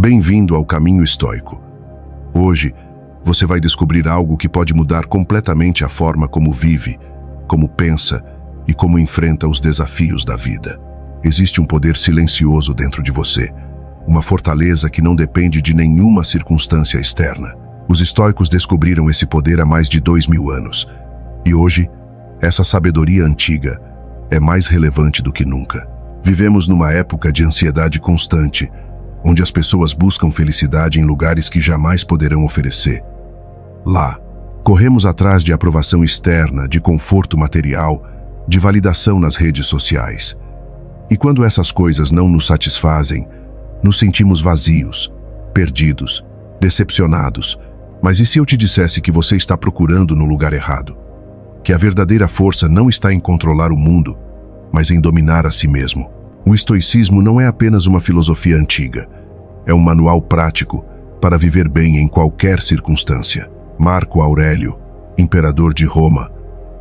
Bem-vindo ao Caminho Estoico. Hoje, você vai descobrir algo que pode mudar completamente a forma como vive, como pensa e como enfrenta os desafios da vida. Existe um poder silencioso dentro de você, uma fortaleza que não depende de nenhuma circunstância externa. Os estoicos descobriram esse poder há mais de 2000 anos, e hoje, essa sabedoria antiga é mais relevante do que nunca. Vivemos numa época de ansiedade constante, onde as pessoas buscam felicidade em lugares que jamais poderão oferecer. Lá, corremos atrás de aprovação externa, de conforto material, de validação nas redes sociais. E quando essas coisas não nos satisfazem, nos sentimos vazios, perdidos, decepcionados. Mas e se eu te dissesse que você está procurando no lugar errado? Que a verdadeira força não está em controlar o mundo, mas em dominar a si mesmo. O estoicismo não é apenas uma filosofia antiga, é um manual prático para viver bem em qualquer circunstância. Marco Aurélio, imperador de Roma,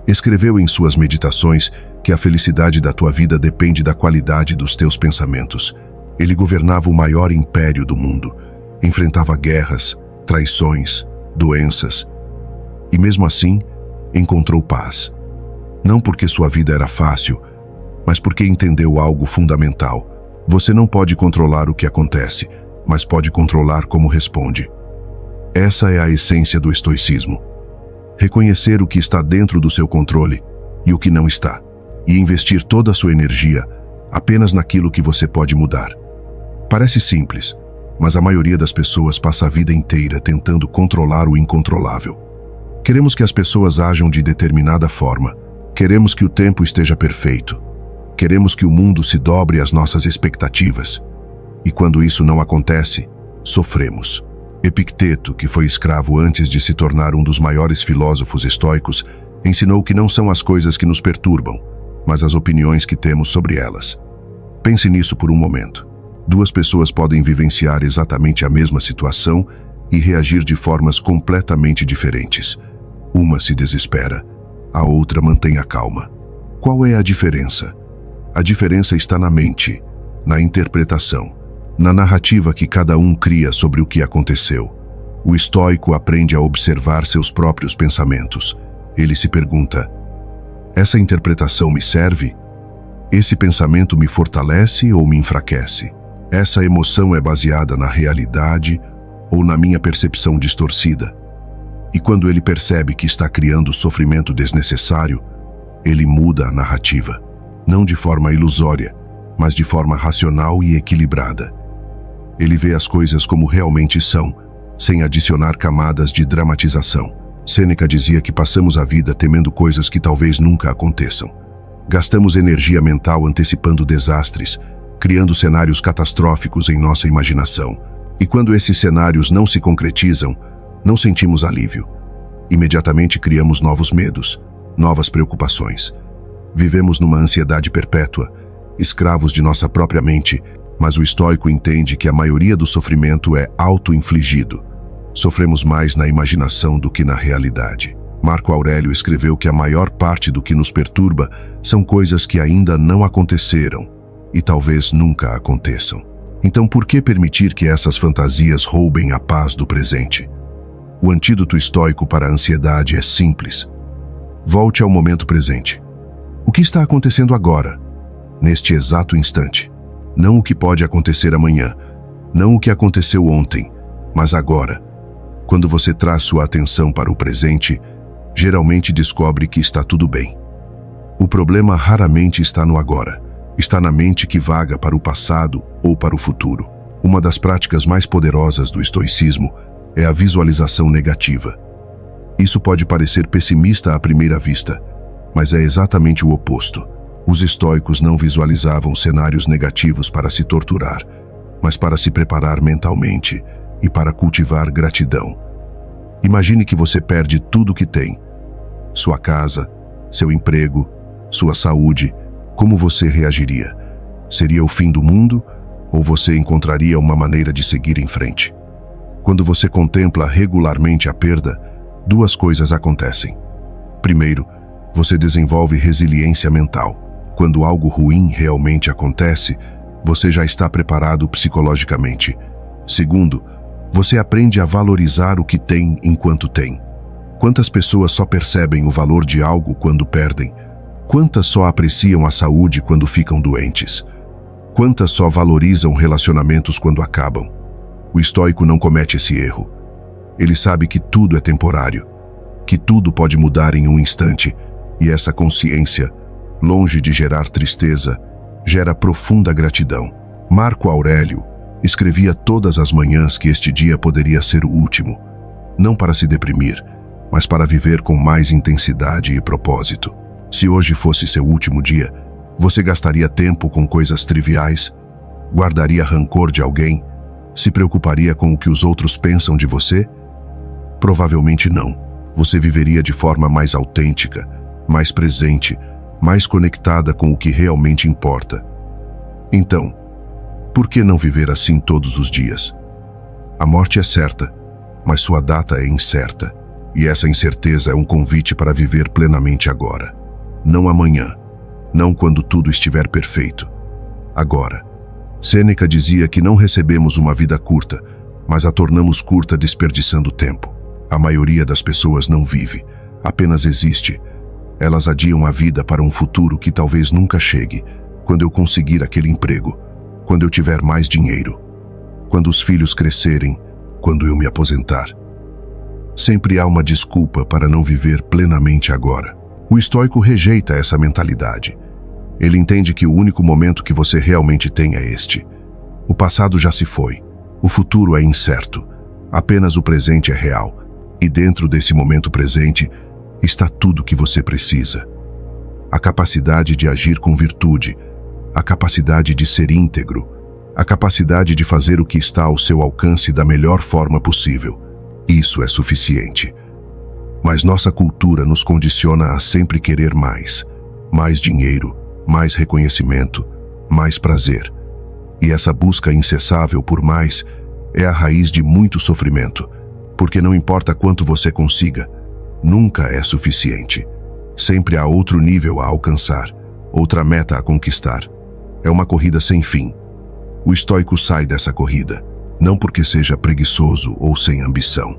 escreveu em suas meditações que a felicidade da tua vida depende da qualidade dos teus pensamentos. Ele governava o maior império do mundo, enfrentava guerras, traições, doenças, e mesmo assim encontrou paz. Não porque sua vida era fácil, mas porque entendeu algo fundamental. Você não pode controlar o que acontece, mas pode controlar como responde. Essa é a essência do estoicismo. Reconhecer o que está dentro do seu controle e o que não está, e investir toda a sua energia apenas naquilo que você pode mudar. Parece simples, mas a maioria das pessoas passa a vida inteira tentando controlar o incontrolável. Queremos que as pessoas ajam de determinada forma. Queremos que o tempo esteja perfeito. Queremos que o mundo se dobre às nossas expectativas. E quando isso não acontece, sofremos. Epicteto, que foi escravo antes de se tornar um dos maiores filósofos estoicos, ensinou que não são as coisas que nos perturbam, mas as opiniões que temos sobre elas. Pense nisso por um momento. Duas pessoas podem vivenciar exatamente a mesma situação e reagir de formas completamente diferentes. Uma se desespera, a outra mantém a calma. Qual é a diferença? A diferença está na mente, na interpretação, na narrativa que cada um cria sobre o que aconteceu. O estoico aprende a observar seus próprios pensamentos. Ele se pergunta: essa interpretação me serve? Esse pensamento me fortalece ou me enfraquece? Essa emoção é baseada na realidade ou na minha percepção distorcida? E quando ele percebe que está criando sofrimento desnecessário, ele muda a narrativa. Não de forma ilusória, mas de forma racional e equilibrada. Ele vê as coisas como realmente são, sem adicionar camadas de dramatização. Sêneca dizia que passamos a vida temendo coisas que talvez nunca aconteçam. Gastamos energia mental antecipando desastres, criando cenários catastróficos em nossa imaginação. E quando esses cenários não se concretizam, não sentimos alívio. Imediatamente criamos novos medos, novas preocupações. Vivemos numa ansiedade perpétua, escravos de nossa própria mente, mas o estoico entende que a maioria do sofrimento é auto-infligido. Sofremos mais na imaginação do que na realidade. Marco Aurélio escreveu que a maior parte do que nos perturba são coisas que ainda não aconteceram e talvez nunca aconteçam. Então, por que permitir que essas fantasias roubem a paz do presente? O antídoto estoico para a ansiedade é simples. Volte ao momento presente. O que está acontecendo agora, neste exato instante? Não o que pode acontecer amanhã, não o que aconteceu ontem, mas agora. Quando você traz sua atenção para o presente, geralmente descobre que está tudo bem. O problema raramente está no agora. Está na mente que vaga para o passado ou para o futuro. Uma das práticas mais poderosas do estoicismo é a visualização negativa. Isso pode parecer pessimista à primeira vista, mas é exatamente o oposto. Os estoicos não visualizavam cenários negativos para se torturar, mas para se preparar mentalmente e para cultivar gratidão. Imagine que você perde tudo o que tem: sua casa, seu emprego, sua saúde. Como você reagiria? Seria o fim do mundo ou você encontraria uma maneira de seguir em frente? Quando você contempla regularmente a perda, duas coisas acontecem. Primeiro, você desenvolve resiliência mental. Quando algo ruim realmente acontece, você já está preparado psicologicamente. Segundo, você aprende a valorizar o que tem enquanto tem. Quantas pessoas só percebem o valor de algo quando perdem? Quantas só apreciam a saúde quando ficam doentes? Quantas só valorizam relacionamentos quando acabam? O estoico não comete esse erro. Ele sabe que tudo é temporário, que tudo pode mudar em um instante, e essa consciência, longe de gerar tristeza, gera profunda gratidão. Marco Aurélio escrevia todas as manhãs que este dia poderia ser o último, não para se deprimir, mas para viver com mais intensidade e propósito. Se hoje fosse seu último dia, você gastaria tempo com coisas triviais? Guardaria rancor de alguém? Se preocuparia com o que os outros pensam de você? Provavelmente não. Você viveria de forma mais autêntica, mais presente, mais conectada com o que realmente importa. Então, por que não viver assim todos os dias? A morte é certa, mas sua data é incerta. E essa incerteza é um convite para viver plenamente agora. Não amanhã, não quando tudo estiver perfeito. Agora. Sêneca dizia que não recebemos uma vida curta, mas a tornamos curta desperdiçando tempo. A maioria das pessoas não vive, apenas existe. Elas adiam a vida para um futuro que talvez nunca chegue, quando eu conseguir aquele emprego, quando eu tiver mais dinheiro, quando os filhos crescerem, quando eu me aposentar. Sempre há uma desculpa para não viver plenamente agora. O estoico rejeita essa mentalidade. Ele entende que o único momento que você realmente tem é este. O passado já se foi. O futuro é incerto. Apenas o presente é real. E dentro desse momento presente está tudo que você precisa. A capacidade de agir com virtude, a capacidade de ser íntegro, a capacidade de fazer o que está ao seu alcance da melhor forma possível. Isso é suficiente. Mas nossa cultura nos condiciona a sempre querer mais. Mais dinheiro, mais reconhecimento, mais prazer. E essa busca incessável por mais é a raiz de muito sofrimento, porque não importa quanto você consiga, nunca é suficiente. Sempre há outro nível a alcançar, outra meta a conquistar. É uma corrida sem fim. O estoico sai dessa corrida, não porque seja preguiçoso ou sem ambição,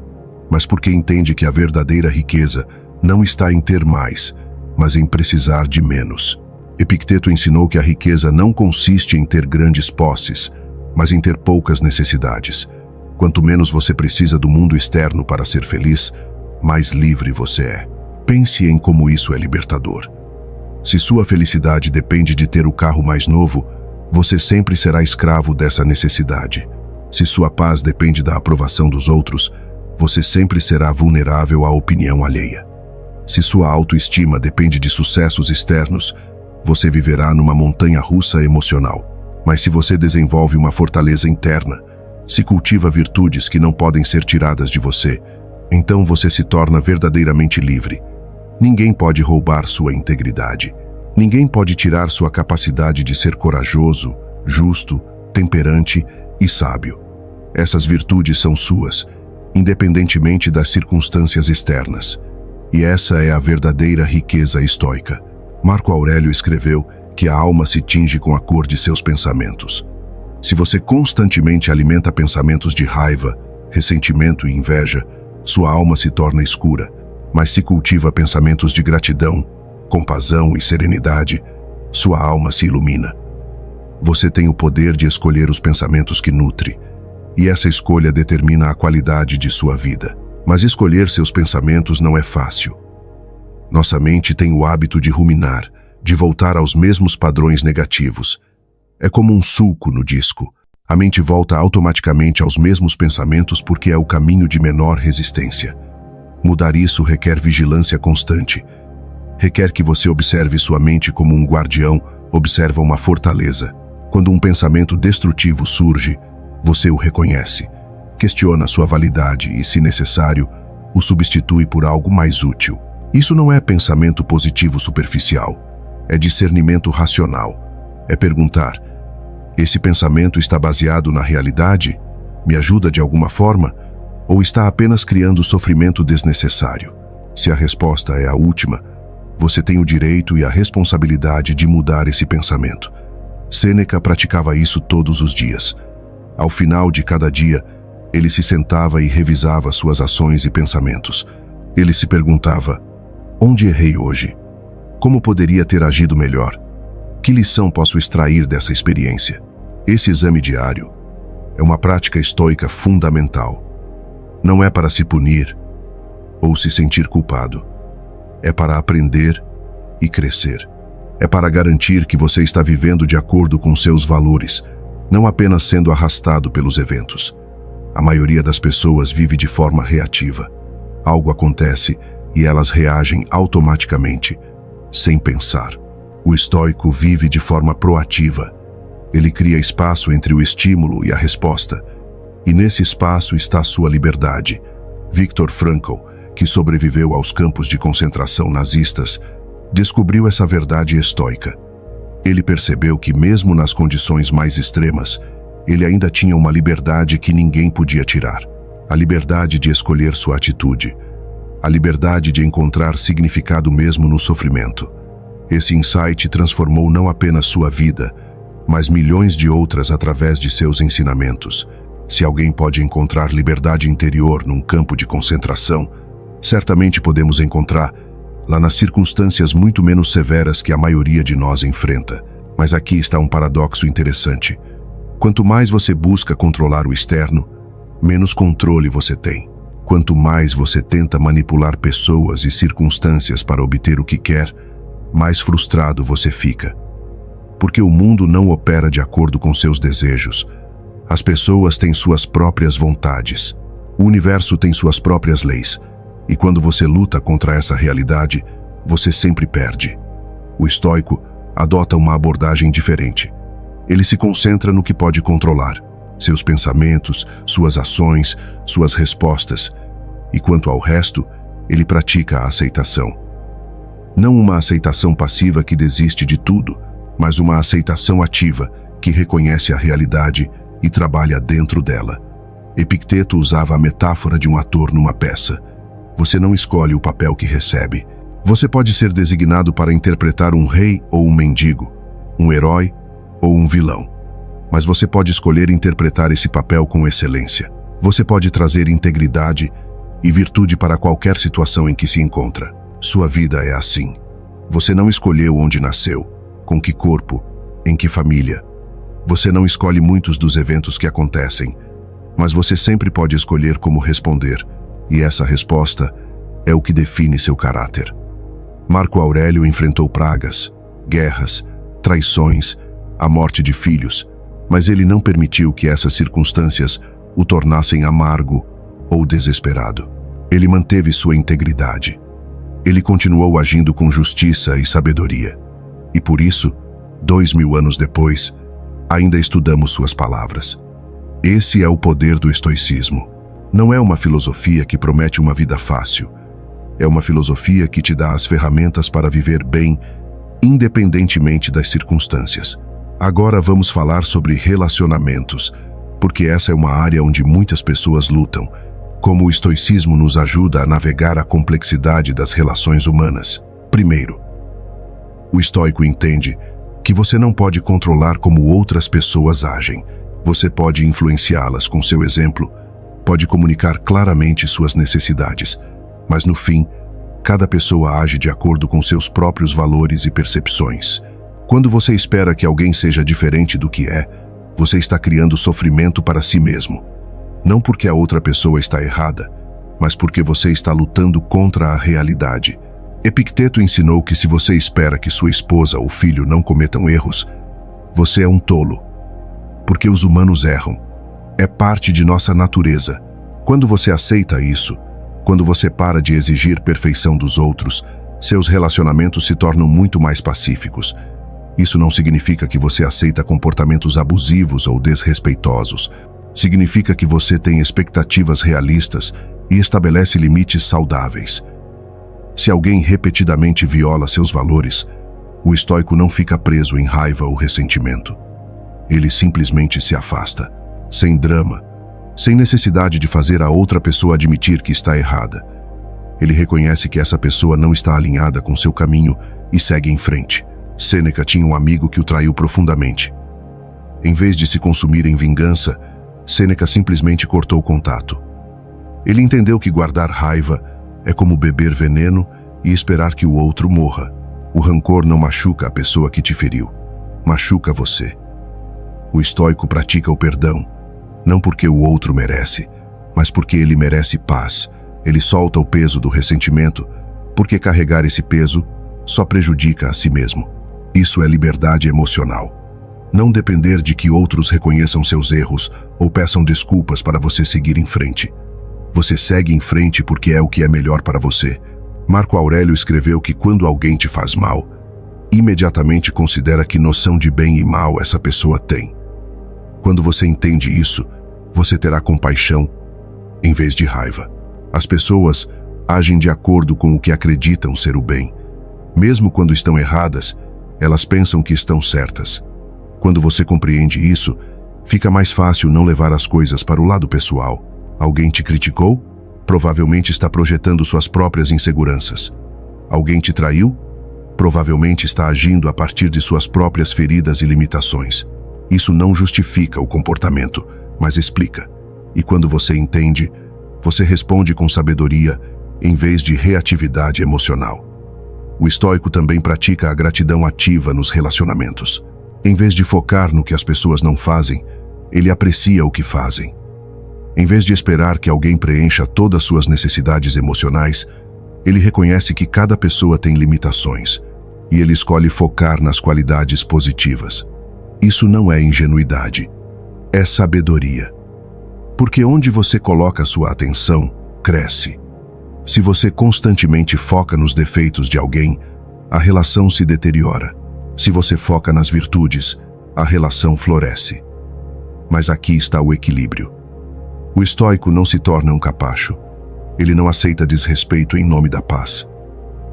mas porque entende que a verdadeira riqueza não está em ter mais, mas em precisar de menos. Epicteto ensinou que a riqueza não consiste em ter grandes posses, mas em ter poucas necessidades. Quanto menos você precisa do mundo externo para ser feliz, mais livre você é. Pense em como isso é libertador. Se sua felicidade depende de ter o carro mais novo, você sempre será escravo dessa necessidade. Se sua paz depende da aprovação dos outros, você sempre será vulnerável à opinião alheia. Se sua autoestima depende de sucessos externos, você viverá numa montanha-russa emocional. Mas se você desenvolve uma fortaleza interna, se cultiva virtudes que não podem ser tiradas de você, então você se torna verdadeiramente livre. Ninguém pode roubar sua integridade. Ninguém pode tirar sua capacidade de ser corajoso, justo, temperante e sábio. Essas virtudes são suas, independentemente das circunstâncias externas. E essa é a verdadeira riqueza estoica. Marco Aurélio escreveu que a alma se tinge com a cor de seus pensamentos. Se você constantemente alimenta pensamentos de raiva, ressentimento e inveja, sua alma se torna escura. Mas se cultiva pensamentos de gratidão, compaixão e serenidade, sua alma se ilumina. Você tem o poder de escolher os pensamentos que nutre, e essa escolha determina a qualidade de sua vida. Mas escolher seus pensamentos não é fácil. Nossa mente tem o hábito de ruminar, de voltar aos mesmos padrões negativos. É como um sulco no disco. A mente volta automaticamente aos mesmos pensamentos porque é o caminho de menor resistência. Mudar isso requer vigilância constante. Requer que você observe sua mente como um guardião observa uma fortaleza. Quando um pensamento destrutivo surge, você o reconhece, questiona sua validade e, se necessário, o substitui por algo mais útil. Isso não é pensamento positivo superficial, é discernimento racional. É perguntar: esse pensamento está baseado na realidade? Me ajuda de alguma forma? Ou está apenas criando sofrimento desnecessário? Se a resposta é a última, você tem o direito e a responsabilidade de mudar esse pensamento. Sêneca praticava isso todos os dias. Ao final de cada dia, ele se sentava e revisava suas ações e pensamentos. Ele se perguntava: onde errei hoje? Como poderia ter agido melhor? Que lição posso extrair dessa experiência? Esse exame diário é uma prática estoica fundamental. Não é para se punir ou se sentir culpado. É para aprender e crescer. É para garantir que você está vivendo de acordo com seus valores, não apenas sendo arrastado pelos eventos. A maioria das pessoas vive de forma reativa. Algo acontece e elas reagem automaticamente, sem pensar. O estoico vive de forma proativa. Ele cria espaço entre o estímulo e a resposta. E nesse espaço está a sua liberdade. Viktor Frankl, que sobreviveu aos campos de concentração nazistas, descobriu essa verdade estoica. Ele percebeu que mesmo nas condições mais extremas, ele ainda tinha uma liberdade que ninguém podia tirar. A liberdade de escolher sua atitude. A liberdade de encontrar significado mesmo no sofrimento. Esse insight transformou não apenas sua vida, mas milhões de outras através de seus ensinamentos. Se alguém pode encontrar liberdade interior num campo de concentração, certamente podemos encontrar lá nas circunstâncias muito menos severas que a maioria de nós enfrenta. Mas aqui está um paradoxo interessante. Quanto mais você busca controlar o externo, menos controle você tem. Quanto mais você tenta manipular pessoas e circunstâncias para obter o que quer, mais frustrado você fica. Porque o mundo não opera de acordo com seus desejos. As pessoas têm suas próprias vontades. O universo tem suas próprias leis. E quando você luta contra essa realidade, você sempre perde. O estoico adota uma abordagem diferente. Ele se concentra no que pode controlar: seus pensamentos, suas ações, suas respostas. E quanto ao resto, ele pratica a aceitação. Não uma aceitação passiva que desiste de tudo, mas uma aceitação ativa que reconhece a realidade e trabalha dentro dela. Epicteto usava a metáfora de um ator numa peça. Você não escolhe o papel que recebe. Você pode ser designado para interpretar um rei ou um mendigo, um herói ou um vilão. Mas você pode escolher interpretar esse papel com excelência. Você pode trazer integridade e virtude para qualquer situação em que se encontra. Sua vida é assim. Você não escolheu onde nasceu, com que corpo, em que família. Você não escolhe muitos dos eventos que acontecem, mas você sempre pode escolher como responder. E essa resposta é o que define seu caráter. Marco Aurélio enfrentou pragas, guerras, traições, a morte de filhos, mas ele não permitiu que essas circunstâncias o tornassem amargo ou desesperado. Ele manteve sua integridade. Ele continuou agindo com justiça e sabedoria. E por isso, 2000 anos depois, ainda estudamos suas palavras. Esse é o poder do estoicismo. Não é uma filosofia que promete uma vida fácil. É uma filosofia que te dá as ferramentas para viver bem, independentemente das circunstâncias. Agora vamos falar sobre relacionamentos, porque essa é uma área onde muitas pessoas lutam. Como o estoicismo nos ajuda a navegar a complexidade das relações humanas. Primeiro, o estoico entende que você não pode controlar como outras pessoas agem. Você pode influenciá-las com seu exemplo, pode comunicar claramente suas necessidades, mas no fim, cada pessoa age de acordo com seus próprios valores e percepções. Quando você espera que alguém seja diferente do que é, você está criando sofrimento para si mesmo. Não porque a outra pessoa está errada, mas porque você está lutando contra a realidade. Epicteto ensinou que se você espera que sua esposa ou filho não cometam erros, você é um tolo. Porque os humanos erram. É parte de nossa natureza. Quando você aceita isso, quando você para de exigir perfeição dos outros, seus relacionamentos se tornam muito mais pacíficos. Isso não significa que você aceita comportamentos abusivos ou desrespeitosos. Significa que você tem expectativas realistas e estabelece limites saudáveis. Se alguém repetidamente viola seus valores, o estoico não fica preso em raiva ou ressentimento. Ele simplesmente se afasta, sem drama, sem necessidade de fazer a outra pessoa admitir que está errada. Ele reconhece que essa pessoa não está alinhada com seu caminho e segue em frente. Sêneca tinha um amigo que o traiu profundamente. Em vez de se consumir em vingança, Sêneca simplesmente cortou o contato. Ele entendeu que guardar raiva é como beber veneno e esperar que o outro morra. O rancor não machuca a pessoa que te feriu, machuca você. O estoico pratica o perdão, não porque o outro merece, mas porque ele merece paz. Ele solta o peso do ressentimento, porque carregar esse peso só prejudica a si mesmo. Isso é liberdade emocional. Não depender de que outros reconheçam seus erros ou peçam desculpas para você seguir em frente. Você segue em frente porque é o que é melhor para você. Marco Aurélio escreveu que quando alguém te faz mal, imediatamente considera que noção de bem e mal essa pessoa tem. Quando você entende isso, você terá compaixão em vez de raiva. As pessoas agem de acordo com o que acreditam ser o bem. Mesmo quando estão erradas, elas pensam que estão certas. Quando você compreende isso, fica mais fácil não levar as coisas para o lado pessoal. Alguém te criticou? Provavelmente está projetando suas próprias inseguranças. Alguém te traiu? Provavelmente está agindo a partir de suas próprias feridas e limitações. Isso não justifica o comportamento, mas explica. E quando você entende, você responde com sabedoria em vez de reatividade emocional. O estoico também pratica a gratidão ativa nos relacionamentos. Em vez de focar no que as pessoas não fazem, ele aprecia o que fazem. Em vez de esperar que alguém preencha todas suas necessidades emocionais, ele reconhece que cada pessoa tem limitações e ele escolhe focar nas qualidades positivas. Isso não é ingenuidade, é sabedoria. Porque onde você coloca sua atenção, cresce. Se você constantemente foca nos defeitos de alguém, a relação se deteriora. Se você foca nas virtudes, a relação floresce. Mas aqui está o equilíbrio. O estoico não se torna um capacho. Ele não aceita desrespeito em nome da paz.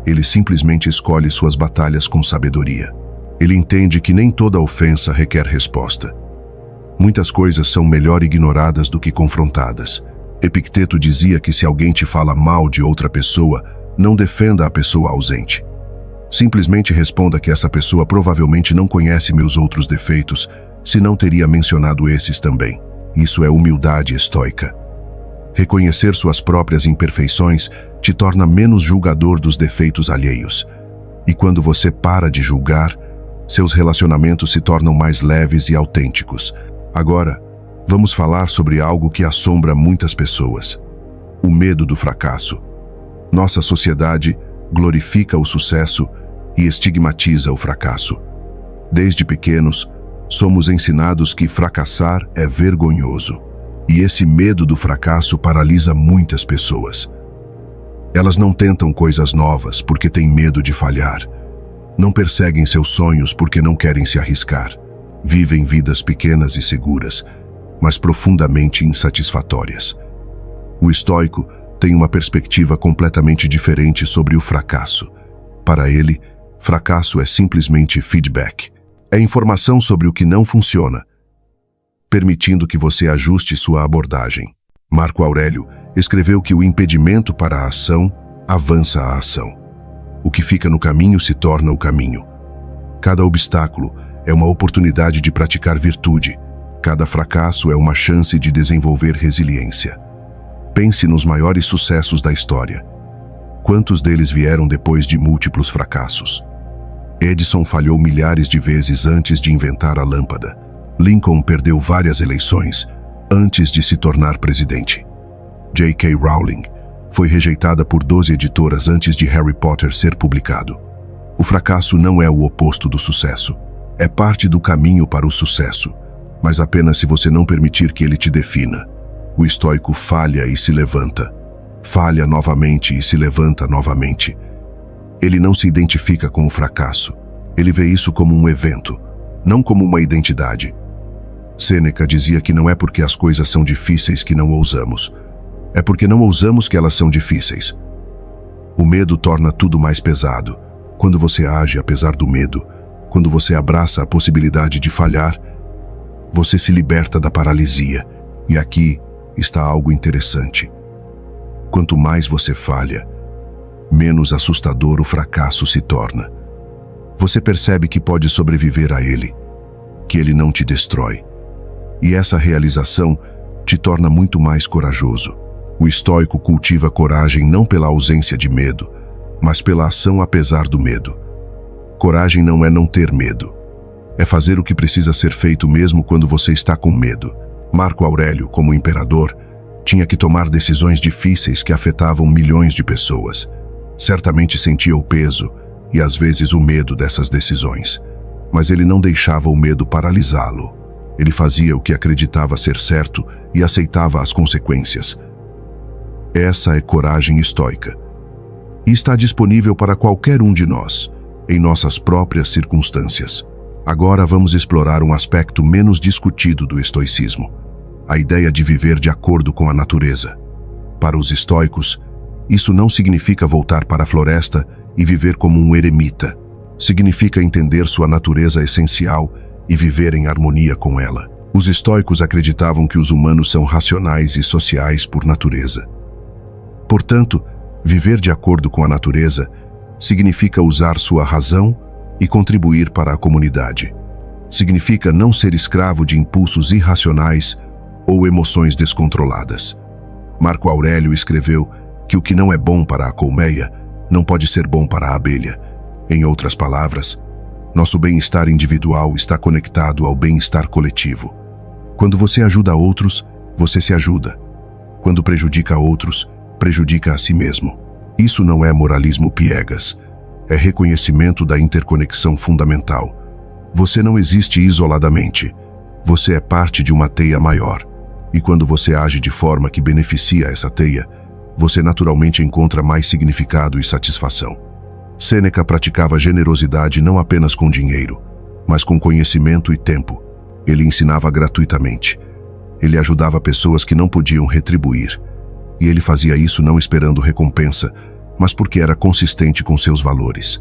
Ele simplesmente escolhe suas batalhas com sabedoria. Ele entende que nem toda ofensa requer resposta. Muitas coisas são melhor ignoradas do que confrontadas. Epicteto dizia que se alguém te fala mal de outra pessoa, não defenda a pessoa ausente. Simplesmente responda que essa pessoa provavelmente não conhece meus outros defeitos, senão teria mencionado esses também. Isso é humildade estoica. Reconhecer suas próprias imperfeições te torna menos julgador dos defeitos alheios. E quando você para de julgar, seus relacionamentos se tornam mais leves e autênticos. Agora, vamos falar sobre algo que assombra muitas pessoas: o medo do fracasso. Nossa sociedade glorifica o sucesso e estigmatiza o fracasso. Desde pequenos, somos ensinados que fracassar é vergonhoso. E esse medo do fracasso paralisa muitas pessoas. Elas não tentam coisas novas porque têm medo de falhar. Não perseguem seus sonhos porque não querem se arriscar. Vivem vidas pequenas e seguras, mas profundamente insatisfatórias. O estoico tem uma perspectiva completamente diferente sobre o fracasso. Para ele, fracasso é simplesmente feedback. É informação sobre o que não funciona, permitindo que você ajuste sua abordagem. Marco Aurélio escreveu que o impedimento para a ação avança a ação. O que fica no caminho se torna o caminho. Cada obstáculo é uma oportunidade de praticar virtude. Cada fracasso é uma chance de desenvolver resiliência. Pense nos maiores sucessos da história. Quantos deles vieram depois de múltiplos fracassos? Edison falhou milhares de vezes antes de inventar a lâmpada. Lincoln perdeu várias eleições antes de se tornar presidente. J.K. Rowling foi rejeitada por 12 editoras antes de Harry Potter ser publicado. O fracasso não é o oposto do sucesso. É parte do caminho para o sucesso, mas apenas se você não permitir que ele te defina. O estoico falha e se levanta. Falha novamente e se levanta novamente. Ele não se identifica com o fracasso. Ele vê isso como um evento, não como uma identidade. Sêneca dizia que não é porque as coisas são difíceis que não ousamos. É porque não ousamos que elas são difíceis. O medo torna tudo mais pesado. Quando você age apesar do medo, quando você abraça a possibilidade de falhar, você se liberta da paralisia. E aqui está algo interessante. Quanto mais você falha, menos assustador o fracasso se torna. Você percebe que pode sobreviver a ele, que ele não te destrói. E essa realização te torna muito mais corajoso. O estoico cultiva coragem não pela ausência de medo, mas pela ação apesar do medo. Coragem não é não ter medo. É fazer o que precisa ser feito mesmo quando você está com medo. Marco Aurélio, como imperador, tinha que tomar decisões difíceis que afetavam milhões de pessoas. Certamente sentia o peso e às vezes o medo dessas decisões. Mas ele não deixava o medo paralisá-lo. Ele fazia o que acreditava ser certo e aceitava as consequências. Essa é coragem estoica. E está disponível para qualquer um de nós, em nossas próprias circunstâncias. Agora vamos explorar um aspecto menos discutido do estoicismo: a ideia de viver de acordo com a natureza. Para os estoicos, isso não significa voltar para a floresta e viver como um eremita. Significa entender sua natureza essencial e viver em harmonia com ela. Os estoicos acreditavam que os humanos são racionais e sociais por natureza. Portanto, viver de acordo com a natureza significa usar sua razão e contribuir para a comunidade. Significa não ser escravo de impulsos irracionais ou emoções descontroladas. Marco Aurélio escreveu que o que não é bom para a colmeia não pode ser bom para a abelha. Em outras palavras, nosso bem-estar individual está conectado ao bem-estar coletivo. Quando você ajuda outros, você se ajuda. Quando prejudica outros, prejudica a si mesmo. Isso não é moralismo piegas. É reconhecimento da interconexão fundamental. Você não existe isoladamente. Você é parte de uma teia maior. E quando você age de forma que beneficia essa teia, você naturalmente encontra mais significado e satisfação. Sêneca praticava generosidade não apenas com dinheiro, mas com conhecimento e tempo. Ele ensinava gratuitamente. Ele ajudava pessoas que não podiam retribuir. E ele fazia isso não esperando recompensa, mas porque era consistente com seus valores.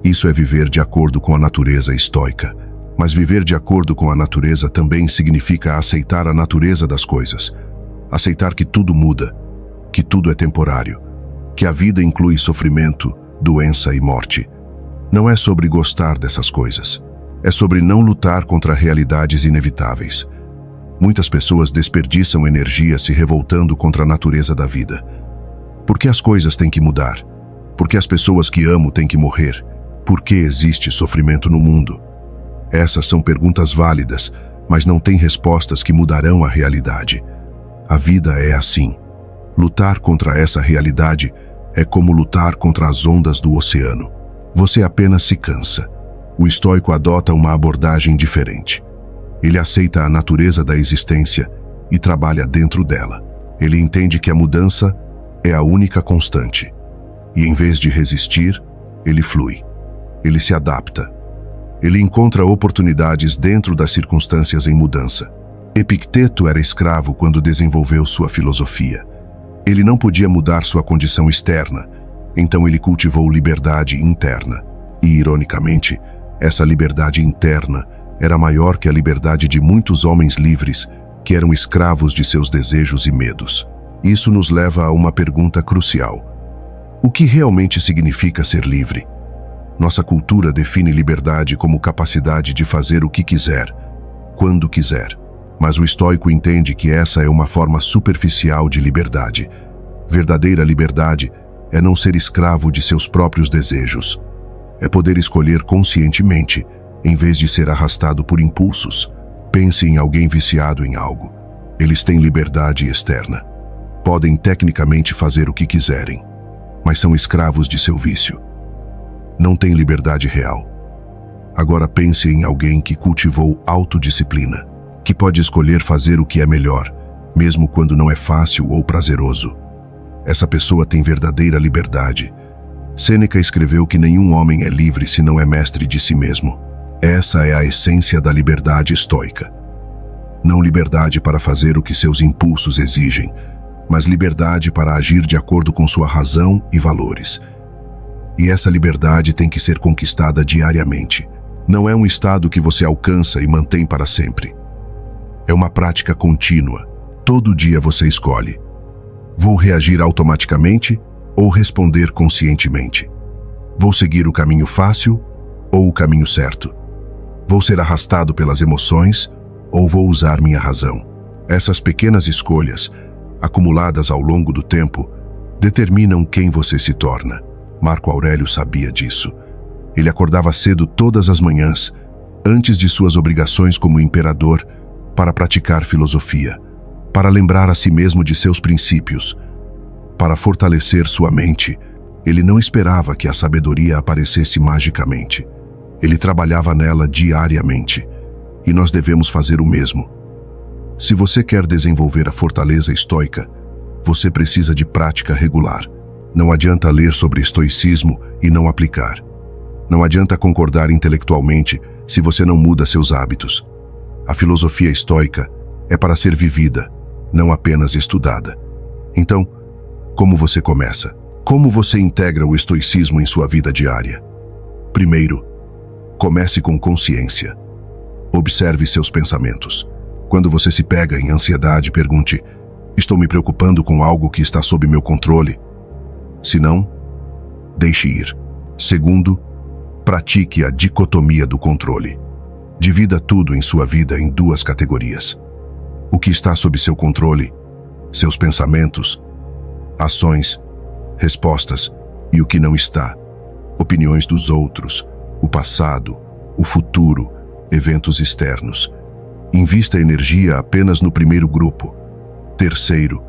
Isso é viver de acordo com a natureza estoica. Mas viver de acordo com a natureza também significa aceitar a natureza das coisas. Aceitar que tudo muda, que tudo é temporário, que a vida inclui sofrimento, doença e morte. Não é sobre gostar dessas coisas. É sobre não lutar contra realidades inevitáveis. Muitas pessoas desperdiçam energia se revoltando contra a natureza da vida. Por que as coisas têm que mudar? Por que as pessoas que amo têm que morrer? Por que existe sofrimento no mundo? Essas são perguntas válidas, mas não têm respostas que mudarão a realidade. A vida é assim. Lutar contra essa realidade é como lutar contra as ondas do oceano. Você apenas se cansa. O estoico adota uma abordagem diferente. Ele aceita a natureza da existência e trabalha dentro dela. Ele entende que a mudança é a única constante. E em vez de resistir, ele flui. Ele se adapta. Ele encontra oportunidades dentro das circunstâncias em mudança. Epicteto era escravo quando desenvolveu sua filosofia. Ele não podia mudar sua condição externa, então ele cultivou liberdade interna. E, ironicamente, essa liberdade interna era maior que a liberdade de muitos homens livres que eram escravos de seus desejos e medos. Isso nos leva a uma pergunta crucial: o que realmente significa ser livre? Nossa cultura define liberdade como capacidade de fazer o que quiser, quando quiser. Mas o estoico entende que essa é uma forma superficial de liberdade. Verdadeira liberdade é não ser escravo de seus próprios desejos. É poder escolher conscientemente, em vez de ser arrastado por impulsos. Pense em alguém viciado em algo. Eles têm liberdade externa. Podem tecnicamente fazer o que quiserem, mas são escravos de seu vício. Não têm liberdade real. Agora pense em alguém que cultivou autodisciplina, que pode escolher fazer o que é melhor, mesmo quando não é fácil ou prazeroso. Essa pessoa tem verdadeira liberdade. Sêneca escreveu que nenhum homem é livre se não é mestre de si mesmo. Essa é a essência da liberdade estoica. Não liberdade para fazer o que seus impulsos exigem, mas liberdade para agir de acordo com sua razão e valores. E essa liberdade tem que ser conquistada diariamente. Não é um estado que você alcança e mantém para sempre. É uma prática contínua. Todo dia você escolhe: vou reagir automaticamente ou responder conscientemente? Vou seguir o caminho fácil ou o caminho certo? Vou ser arrastado pelas emoções ou vou usar minha razão? Essas pequenas escolhas, acumuladas ao longo do tempo, determinam quem você se torna. Marco Aurélio sabia disso. Ele acordava cedo todas as manhãs, antes de suas obrigações como imperador, para praticar filosofia, para lembrar a si mesmo de seus princípios, para fortalecer sua mente. Ele não esperava que a sabedoria aparecesse magicamente. Ele trabalhava nela diariamente, e nós devemos fazer o mesmo. Se você quer desenvolver a fortaleza estoica, você precisa de prática regular. Não adianta ler sobre estoicismo e não aplicar. Não adianta concordar intelectualmente se você não muda seus hábitos. A filosofia estoica é para ser vivida, não apenas estudada. Então, como você começa? Como você integra o estoicismo em sua vida diária? Primeiro, comece com consciência. Observe seus pensamentos. Quando você se pega em ansiedade, pergunte: estou me preocupando com algo que está sob meu controle? Se não, deixe ir. Segundo, pratique a dicotomia do controle. Divida tudo em sua vida em duas categorias: o que está sob seu controle, seus pensamentos, ações, respostas, e o que não está, opiniões dos outros, o passado, o futuro, eventos externos. Invista energia apenas no primeiro grupo. Terceiro,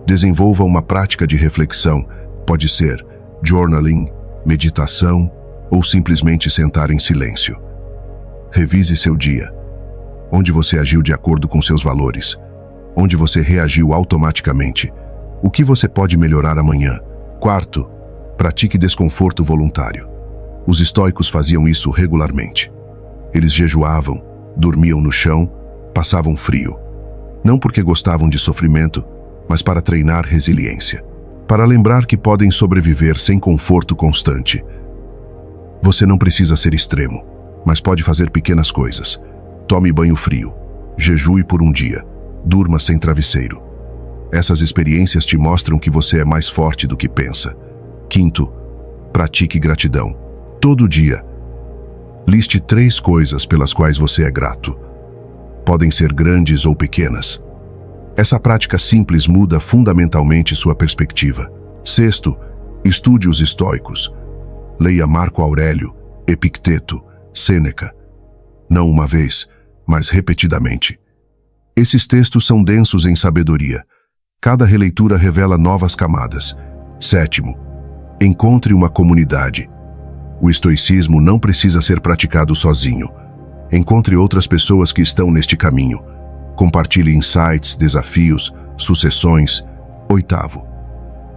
desenvolva uma prática de reflexão. Pode ser journaling, meditação ou simplesmente sentar em silêncio. Revise seu dia. Onde você agiu de acordo com seus valores? Onde você reagiu automaticamente? O que você pode melhorar amanhã? Quarto, pratique desconforto voluntário. Os estoicos faziam isso regularmente. Eles jejuavam, dormiam no chão, passavam frio. Não porque gostavam de sofrimento, mas para treinar resiliência. Para lembrar que podem sobreviver sem conforto constante. Você não precisa ser extremo, mas pode fazer pequenas coisas. Tome banho frio, jejue por um dia, durma sem travesseiro. Essas experiências te mostram que você é mais forte do que pensa. Quinto, pratique gratidão. Todo dia, liste 3 coisas pelas quais você é grato. Podem ser grandes ou pequenas. Essa prática simples muda fundamentalmente sua perspectiva. Sexto, estude os estoicos. Leia Marco Aurélio, Epicteto, Sêneca. Não uma vez, mas repetidamente. Esses textos são densos em sabedoria. Cada releitura revela novas camadas. Sétimo, encontre uma comunidade. O estoicismo não precisa ser praticado sozinho. Encontre outras pessoas que estão neste caminho. Compartilhe insights, desafios, sucessões. Oitavo,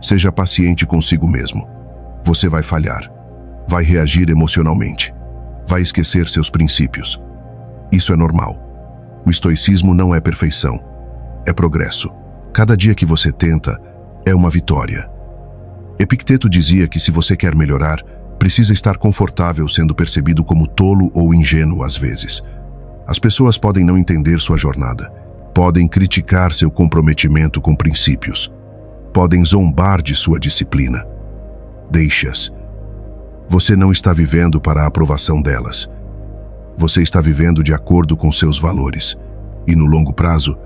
seja paciente consigo mesmo. Você vai falhar. Vai reagir emocionalmente. Vai esquecer seus princípios. Isso é normal. O estoicismo não é perfeição. É progresso. Cada dia que você tenta é uma vitória. Epicteto dizia que se você quer melhorar, precisa estar confortável sendo percebido como tolo ou ingênuo às vezes. As pessoas podem não entender sua jornada. Podem criticar seu comprometimento com princípios. Podem zombar de sua disciplina. Deixe-as. Você não está vivendo para a aprovação delas. Você está vivendo de acordo com seus valores. E no longo prazo,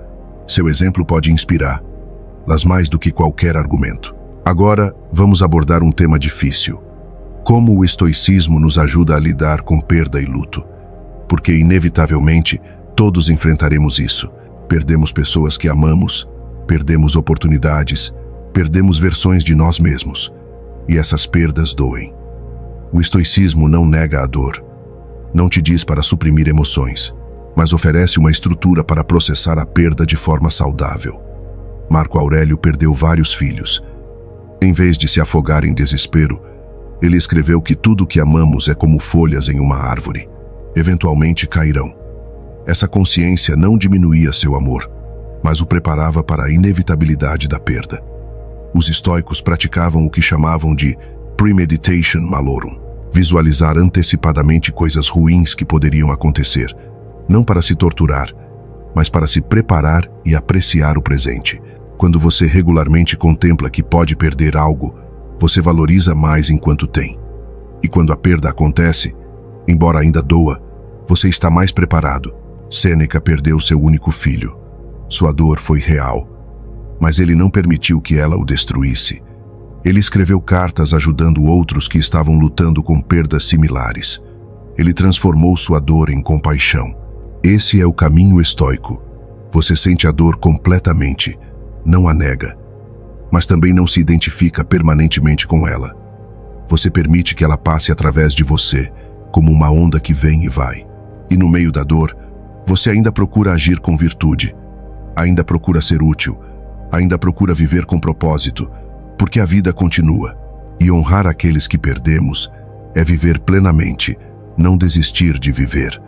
seu exemplo pode inspirá-las mais do que qualquer argumento. Agora, vamos abordar um tema difícil. Como o estoicismo nos ajuda a lidar com perda e luto? Porque, inevitavelmente, todos enfrentaremos isso. Perdemos pessoas que amamos, perdemos oportunidades, perdemos versões de nós mesmos. E essas perdas doem. O estoicismo não nega a dor. Não te diz para suprimir emoções, mas oferece uma estrutura para processar a perda de forma saudável. Marco Aurélio perdeu vários filhos. Em vez de se afogar em desespero, ele escreveu que tudo o que amamos é como folhas em uma árvore. Eventualmente cairão. Essa consciência não diminuía seu amor, mas o preparava para a inevitabilidade da perda. Os estoicos praticavam o que chamavam de premeditation malorum, visualizar antecipadamente coisas ruins que poderiam acontecer, não para se torturar, mas para se preparar e apreciar o presente. Quando você regularmente contempla que pode perder algo, você valoriza mais enquanto tem. E quando a perda acontece, embora ainda doa, você está mais preparado. Sêneca perdeu seu único filho. Sua dor foi real, mas ele não permitiu que ela o destruísse. Ele escreveu cartas ajudando outros que estavam lutando com perdas similares. Ele transformou sua dor em compaixão. Esse é o caminho estoico. Você sente a dor completamente, não a nega, mas também não se identifica permanentemente com ela. Você permite que ela passe através de você, como uma onda que vem e vai. E no meio da dor, você ainda procura agir com virtude, ainda procura ser útil, ainda procura viver com propósito, porque a vida continua. E honrar aqueles que perdemos é viver plenamente, não desistir de viver.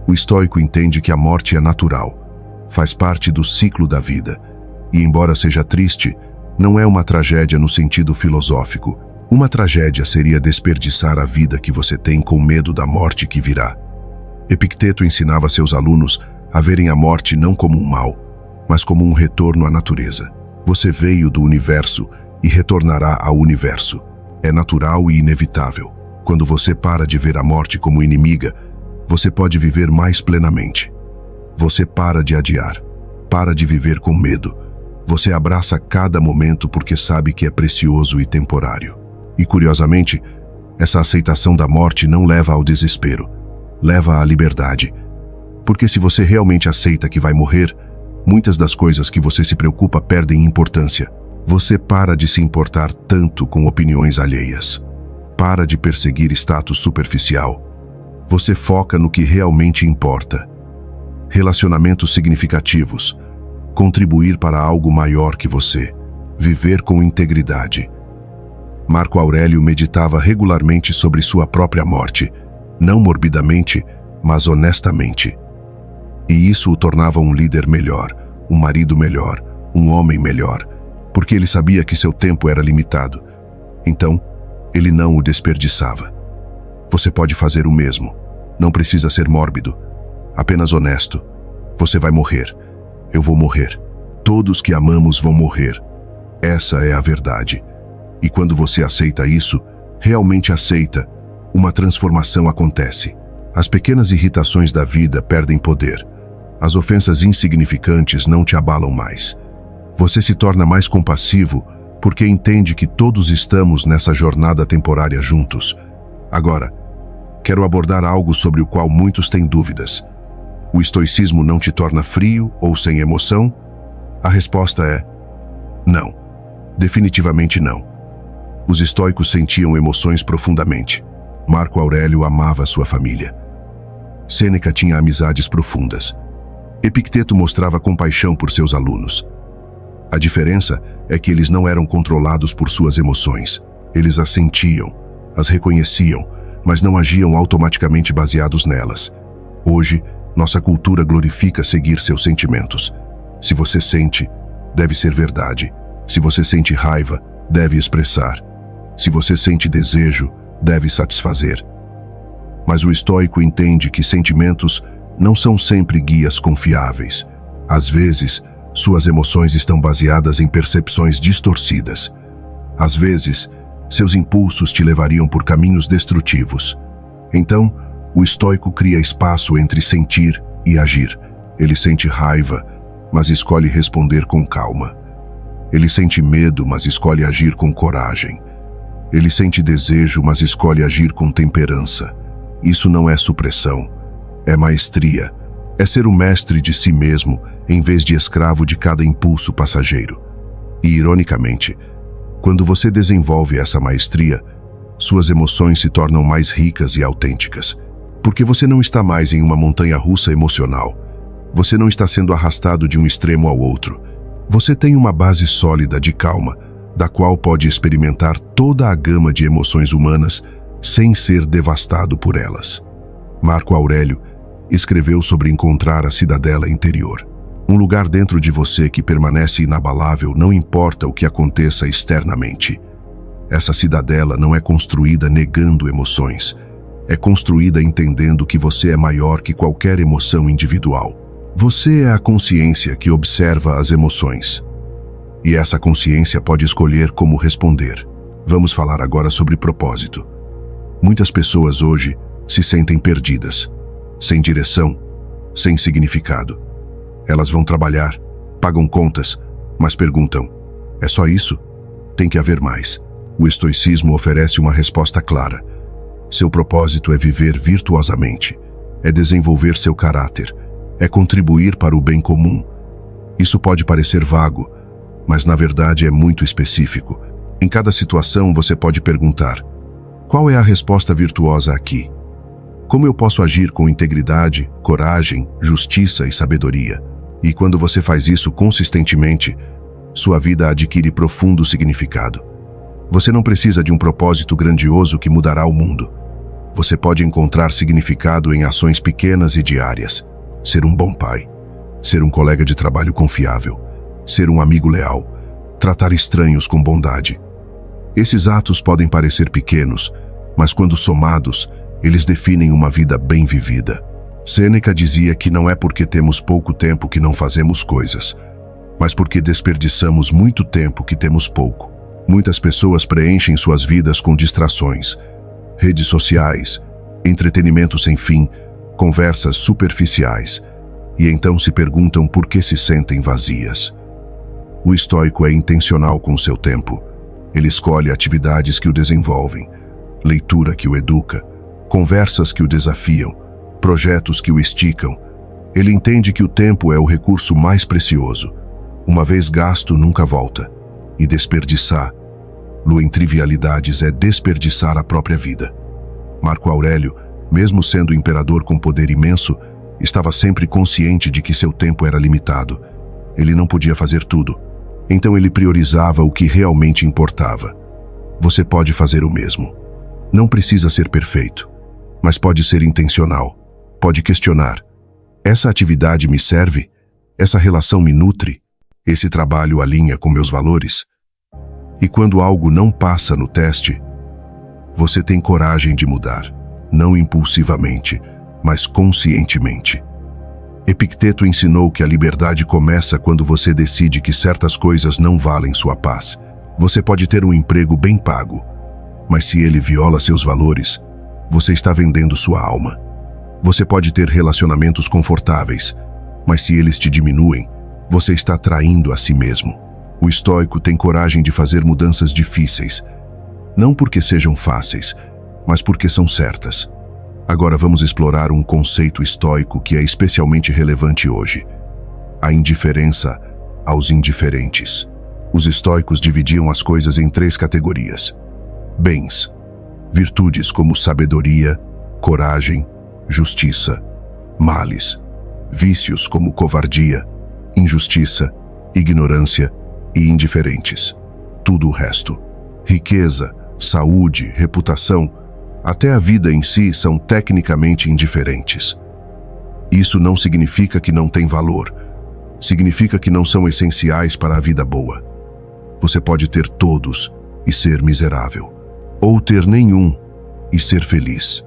O estoico entende que a morte é natural, faz parte do ciclo da vida, e embora seja triste, não é uma tragédia no sentido filosófico. Uma tragédia seria desperdiçar a vida que você tem com medo da morte que virá. Epicteto ensinava seus alunos a verem a morte não como um mal, mas como um retorno à natureza. Você veio do universo e retornará ao universo. É natural e inevitável. Quando você para de ver a morte como inimiga, você pode viver mais plenamente. Você para de adiar, para de viver com medo. Você abraça cada momento porque sabe que é precioso e temporário. E curiosamente, essa aceitação da morte não leva ao desespero, leva à liberdade. Porque se você realmente aceita que vai morrer, muitas das coisas que você se preocupa perdem importância. Você para de se importar tanto com opiniões alheias. Para de perseguir status superficial. Você foca no que realmente importa. Relacionamentos significativos. Contribuir para algo maior que você. Viver com integridade. Marco Aurélio meditava regularmente sobre sua própria morte, não morbidamente, mas honestamente. E isso o tornava um líder melhor, um marido melhor, um homem melhor, porque ele sabia que seu tempo era limitado. Então, ele não o desperdiçava. Você pode fazer o mesmo. Não precisa ser mórbido, apenas honesto. Você vai morrer. Eu vou morrer. Todos que amamos vão morrer. Essa é a verdade. E quando você aceita isso, realmente aceita, uma transformação acontece. As pequenas irritações da vida perdem poder. As ofensas insignificantes não te abalam mais. Você se torna mais compassivo porque entende que todos estamos nessa jornada temporária juntos. Agora, quero abordar algo sobre o qual muitos têm dúvidas. O estoicismo não te torna frio ou sem emoção? A resposta é não. Definitivamente não. Os estoicos sentiam emoções profundamente. Marco Aurélio amava sua família. Sêneca tinha amizades profundas. Epicteto mostrava compaixão por seus alunos. A diferença é que eles não eram controlados por suas emoções. Eles as sentiam, as reconheciam, mas não agiam automaticamente baseados nelas. Hoje, nossa cultura glorifica seguir seus sentimentos. Se você sente, deve ser verdade. Se você sente raiva, deve expressar. Se você sente desejo, deve satisfazer. Mas o estoico entende que sentimentos não são sempre guias confiáveis. Às vezes, suas emoções estão baseadas em percepções distorcidas. Às vezes, seus impulsos te levariam por caminhos destrutivos. Então, o estoico cria espaço entre sentir e agir. Ele sente raiva, mas escolhe responder com calma. Ele sente medo, mas escolhe agir com coragem. Ele sente desejo, mas escolhe agir com temperança. Isso não é supressão, é maestria. É ser o mestre de si mesmo, em vez de escravo de cada impulso passageiro. E, ironicamente, quando você desenvolve essa maestria, suas emoções se tornam mais ricas e autênticas. Porque você não está mais em uma montanha-russa emocional. Você não está sendo arrastado de um extremo ao outro. Você tem uma base sólida de calma, da qual pode experimentar toda a gama de emoções humanas sem ser devastado por elas. Marco Aurélio escreveu sobre encontrar a cidadela interior. Um lugar dentro de você que permanece inabalável não importa o que aconteça externamente. Essa cidadela não é construída negando emoções. É construída entendendo que você é maior que qualquer emoção individual. Você é a consciência que observa as emoções. E essa consciência pode escolher como responder. Vamos falar agora sobre propósito. Muitas pessoas hoje se sentem perdidas, sem direção, sem significado. Elas vão trabalhar, pagam contas, mas perguntam: é só isso? Tem que haver mais. O estoicismo oferece uma resposta clara. Seu propósito é viver virtuosamente, é desenvolver seu caráter, é contribuir para o bem comum. Isso pode parecer vago, mas na verdade é muito específico. Em cada situação você pode perguntar: qual é a resposta virtuosa aqui? Como eu posso agir com integridade, coragem, justiça e sabedoria? E quando você faz isso consistentemente, sua vida adquire profundo significado. Você não precisa de um propósito grandioso que mudará o mundo. Você pode encontrar significado em ações pequenas e diárias. Ser um bom pai, ser um colega de trabalho confiável, ser um amigo leal, tratar estranhos com bondade. Esses atos podem parecer pequenos, mas quando somados, eles definem uma vida bem vivida. Sêneca dizia que não é porque temos pouco tempo que não fazemos coisas, mas porque desperdiçamos muito tempo que temos pouco. Muitas pessoas preenchem suas vidas com distrações, redes sociais, entretenimento sem fim, conversas superficiais, e então se perguntam por que se sentem vazias. O estoico é intencional com seu tempo. Ele escolhe atividades que o desenvolvem, leitura que o educa, conversas que o desafiam, projetos que o esticam. Ele entende que o tempo é o recurso mais precioso. Uma vez gasto, nunca volta. E desperdiçá-lo em trivialidades é desperdiçar a própria vida. Marco Aurélio, mesmo sendo imperador com poder imenso, estava sempre consciente de que seu tempo era limitado. Ele não podia fazer tudo. Então ele priorizava o que realmente importava. Você pode fazer o mesmo. Não precisa ser perfeito, mas pode ser intencional. Pode questionar: essa atividade me serve? Essa relação me nutre? Esse trabalho alinha com meus valores? E quando algo não passa no teste, você tem coragem de mudar, não impulsivamente, mas conscientemente. Epicteto ensinou que a liberdade começa quando você decide que certas coisas não valem sua paz. Você pode ter um emprego bem pago, mas se ele viola seus valores, você está vendendo sua alma. Você pode ter relacionamentos confortáveis, mas se eles te diminuem, você está traindo a si mesmo. O estoico tem coragem de fazer mudanças difíceis, não porque sejam fáceis, mas porque são certas. Agora vamos explorar um conceito estoico que é especialmente relevante hoje: a indiferença aos indiferentes. Os estoicos dividiam as coisas em 3 categorias: bens, virtudes como sabedoria, coragem, justiça; males, vícios como covardia, injustiça, ignorância e indiferentes. Tudo o resto: riqueza, saúde, reputação, até a vida em si são tecnicamente indiferentes. Isso não significa que não têm valor. Significa que não são essenciais para a vida boa. Você pode ter todos e ser miserável, ou ter nenhum e ser feliz.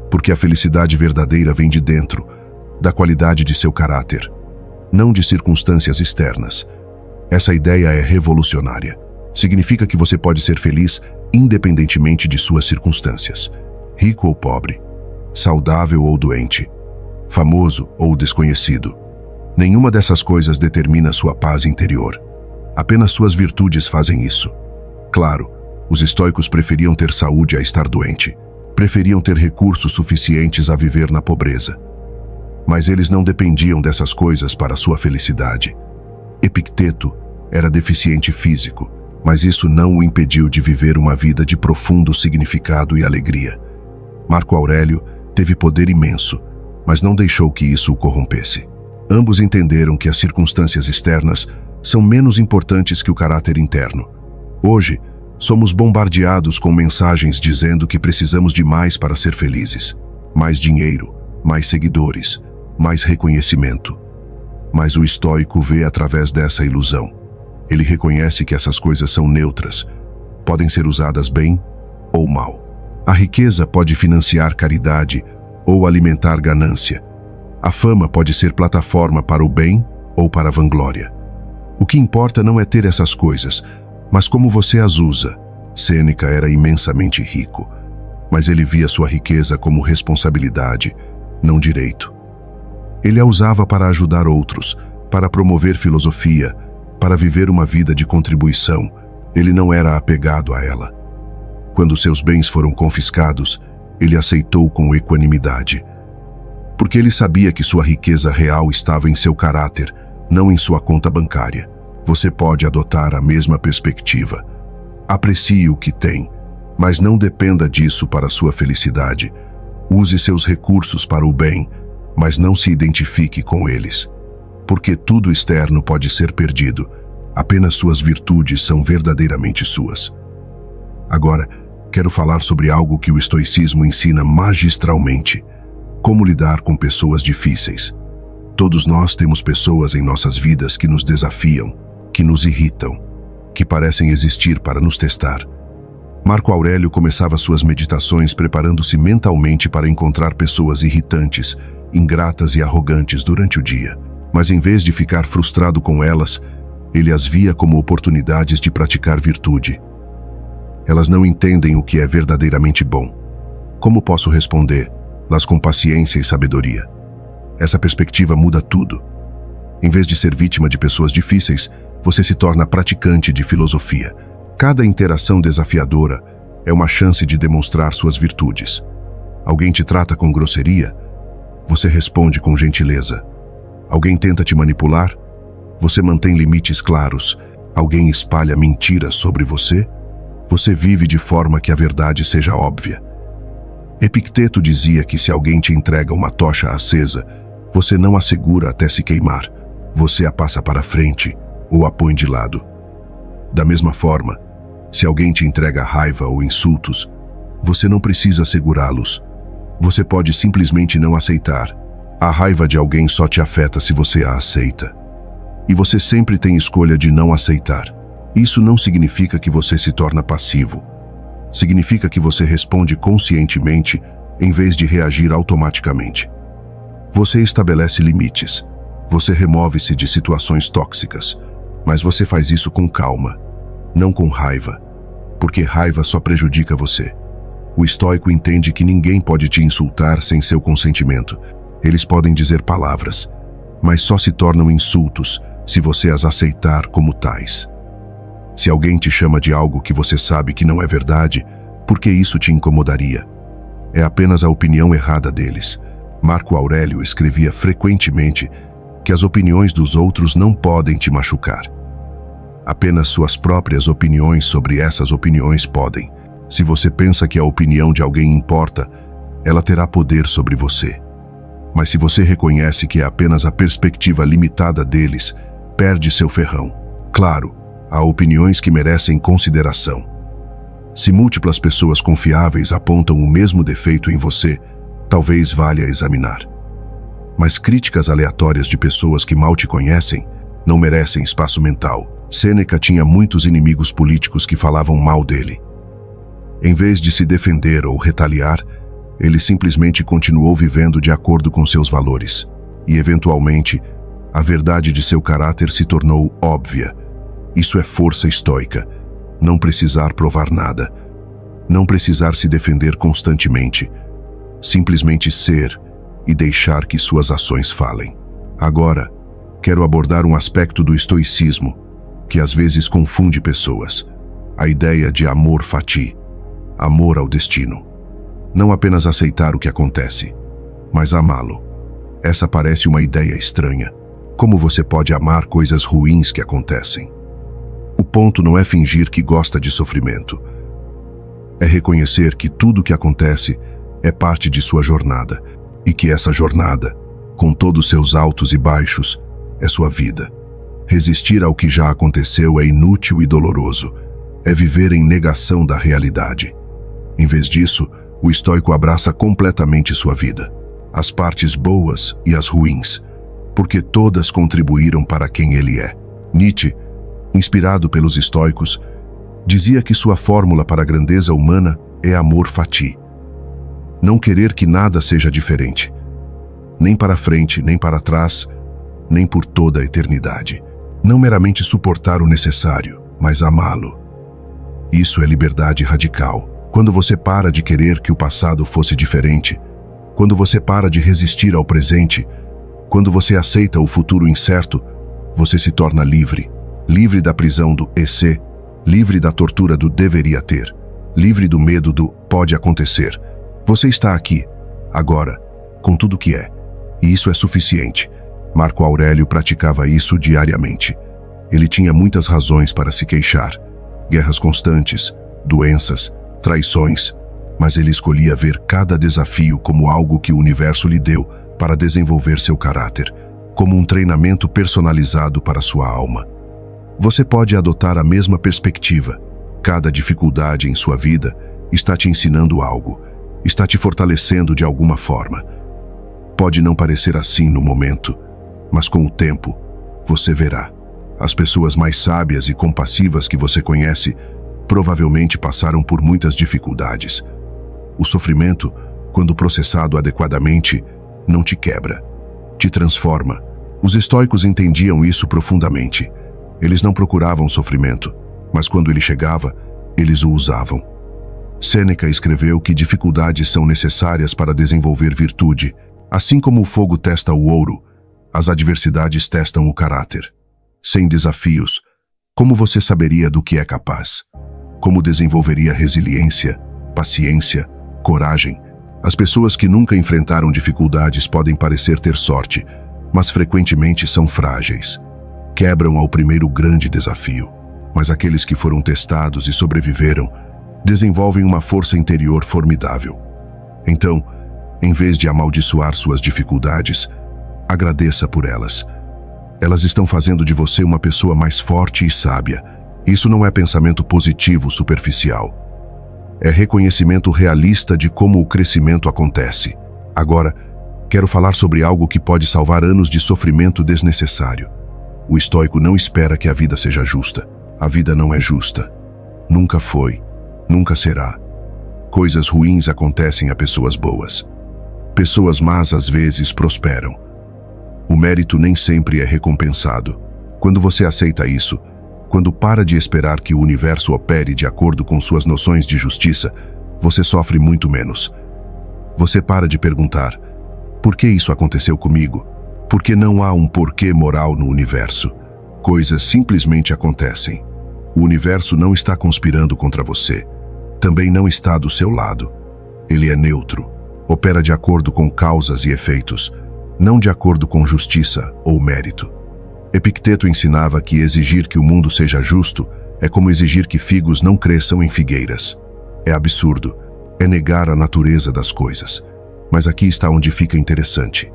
Porque a felicidade verdadeira vem de dentro, da qualidade de seu caráter, não de circunstâncias externas. Essa ideia é revolucionária. Significa que você pode ser feliz independentemente de suas circunstâncias. Rico ou pobre, saudável ou doente, famoso ou desconhecido. Nenhuma dessas coisas determina sua paz interior. Apenas suas virtudes fazem isso. Claro, os estoicos preferiam ter saúde a estar doente. Preferiam ter recursos suficientes a viver na pobreza. Mas eles não dependiam dessas coisas para sua felicidade. Epicteto era deficiente físico, mas isso não o impediu de viver uma vida de profundo significado e alegria. Marco Aurélio teve poder imenso, mas não deixou que isso o corrompesse. Ambos entenderam que as circunstâncias externas são menos importantes que o caráter interno. Hoje, somos bombardeados com mensagens dizendo que precisamos de mais para ser felizes. Mais dinheiro, mais seguidores, mais reconhecimento. Mas o estoico vê através dessa ilusão. Ele reconhece que essas coisas são neutras, podem ser usadas bem ou mal. A riqueza pode financiar caridade ou alimentar ganância. A fama pode ser plataforma para o bem ou para a vanglória. O que importa não é ter essas coisas, mas como você as usa. Sêneca era imensamente rico, mas ele via sua riqueza como responsabilidade, não direito. Ele a usava para ajudar outros, para promover filosofia, para viver uma vida de contribuição. Ele não era apegado a ela. Quando seus bens foram confiscados, ele aceitou com equanimidade. Porque ele sabia que sua riqueza real estava em seu caráter, não em sua conta bancária. Você pode adotar a mesma perspectiva. Aprecie o que tem, mas não dependa disso para sua felicidade. Use seus recursos para o bem, mas não se identifique com eles. Porque tudo externo pode ser perdido. Apenas suas virtudes são verdadeiramente suas. Agora, quero falar sobre algo que o estoicismo ensina magistralmente: como lidar com pessoas difíceis. Todos nós temos pessoas em nossas vidas que nos desafiam, que nos irritam, que parecem existir para nos testar. Marco Aurélio começava suas meditações preparando-se mentalmente para encontrar pessoas irritantes, ingratas e arrogantes durante o dia. Mas em vez de ficar frustrado com elas, ele as via como oportunidades de praticar virtude. Elas não entendem o que é verdadeiramente bom. Como posso responder? Las com paciência e sabedoria. Essa perspectiva muda tudo. Em vez de ser vítima de pessoas difíceis, você se torna praticante de filosofia. Cada interação desafiadora é uma chance de demonstrar suas virtudes. Alguém te trata com grosseria? Você responde com gentileza. Alguém tenta te manipular? Você mantém limites claros. Alguém espalha mentiras sobre você? Você vive de forma que a verdade seja óbvia. Epicteto dizia que se alguém te entrega uma tocha acesa, você não a segura até se queimar. Você a passa para frente ou a põe de lado. Da mesma forma, se alguém te entrega raiva ou insultos, você não precisa segurá-los. Você pode simplesmente não aceitar. A raiva de alguém só te afeta se você a aceita. E você sempre tem escolha de não aceitar. Isso não significa que você se torna passivo. Significa que você responde conscientemente em vez de reagir automaticamente. Você estabelece limites. Você remove-se de situações tóxicas. Mas você faz isso com calma, não com raiva, porque raiva só prejudica você. O estoico entende que ninguém pode te insultar sem seu consentimento. Eles podem dizer palavras, mas só se tornam insultos se você as aceitar como tais. Se alguém te chama de algo que você sabe que não é verdade, por que isso te incomodaria? É apenas a opinião errada deles. Marco Aurélio escrevia frequentemente que as opiniões dos outros não podem te machucar. Apenas suas próprias opiniões sobre essas opiniões podem. Se você pensa que a opinião de alguém importa, ela terá poder sobre você. Mas se você reconhece que é apenas a perspectiva limitada deles, perde seu ferrão. Claro, há opiniões que merecem consideração. Se múltiplas pessoas confiáveis apontam o mesmo defeito em você, talvez valha examinar. Mas críticas aleatórias de pessoas que mal te conhecem não merecem espaço mental. Sêneca tinha muitos inimigos políticos que falavam mal dele. Em vez de se defender ou retaliar, ele simplesmente continuou vivendo de acordo com seus valores. E, eventualmente, a verdade de seu caráter se tornou óbvia. Isso é força estoica. Não precisar provar nada. Não precisar se defender constantemente. Simplesmente ser e deixar que suas ações falem. Agora, quero abordar um aspecto do estoicismo que às vezes confunde pessoas. A ideia de amor fati, amor ao destino. Não apenas aceitar o que acontece, mas amá-lo. Essa parece uma ideia estranha. Como você pode amar coisas ruins que acontecem? O ponto não é fingir que gosta de sofrimento. É reconhecer que tudo o que acontece é parte de sua jornada e que essa jornada, com todos seus altos e baixos, é sua vida. Resistir ao que já aconteceu é inútil e doloroso. É viver em negação da realidade. Em vez disso, o estoico abraça completamente sua vida, as partes boas e as ruins, porque todas contribuíram para quem ele é. Nietzsche, inspirado pelos estoicos, dizia que sua fórmula para a grandeza humana é amor fati. Não querer que nada seja diferente, nem para frente, nem para trás, nem por toda a eternidade. Não meramente suportar o necessário, mas amá-lo. Isso é liberdade radical. Quando você para de querer que o passado fosse diferente, quando você para de resistir ao presente, quando você aceita o futuro incerto, você se torna livre. Livre da prisão do "e-se", livre da tortura do "deveria ter", livre do medo do "pode acontecer". Você está aqui, agora, com tudo que é. E isso é suficiente. Marco Aurélio praticava isso diariamente. Ele tinha muitas razões para se queixar. Guerras constantes, doenças, traições. Mas ele escolhia ver cada desafio como algo que o universo lhe deu para desenvolver seu caráter, como um treinamento personalizado para sua alma. Você pode adotar a mesma perspectiva. Cada dificuldade em sua vida está te ensinando algo, está te fortalecendo de alguma forma. Pode não parecer assim no momento, mas com o tempo, você verá. As pessoas mais sábias e compassivas que você conhece provavelmente passaram por muitas dificuldades. O sofrimento, quando processado adequadamente, não te quebra, te transforma. Os estoicos entendiam isso profundamente. Eles não procuravam sofrimento, mas quando ele chegava, eles o usavam. Sêneca escreveu que dificuldades são necessárias para desenvolver virtude. Assim como o fogo testa o ouro, as adversidades testam o caráter. Sem desafios, como você saberia do que é capaz? Como desenvolveria resiliência, paciência, coragem? As pessoas que nunca enfrentaram dificuldades podem parecer ter sorte, mas frequentemente são frágeis. Quebram ao primeiro grande desafio. Mas aqueles que foram testados e sobreviveram desenvolvem uma força interior formidável. Então, em vez de amaldiçoar suas dificuldades, agradeça por elas. Elas estão fazendo de você uma pessoa mais forte e sábia. Isso não é pensamento positivo superficial. É reconhecimento realista de como o crescimento acontece. Agora, quero falar sobre algo que pode salvar anos de sofrimento desnecessário. O estoico não espera que a vida seja justa. A vida não é justa. Nunca foi. Nunca será. Coisas ruins acontecem a pessoas boas. Pessoas más às vezes prosperam. O mérito nem sempre é recompensado. Quando você aceita isso, quando para de esperar que o universo opere de acordo com suas noções de justiça, você sofre muito menos. Você para de perguntar: por que isso aconteceu comigo? Porque não há um porquê moral no universo. Coisas simplesmente acontecem. O universo não está conspirando contra você. Também não está do seu lado. Ele é neutro. Opera de acordo com causas e efeitos, não de acordo com justiça ou mérito. Epicteto ensinava que exigir que o mundo seja justo é como exigir que figos não cresçam em figueiras. É absurdo. É negar a natureza das coisas. Mas aqui está onde fica interessante.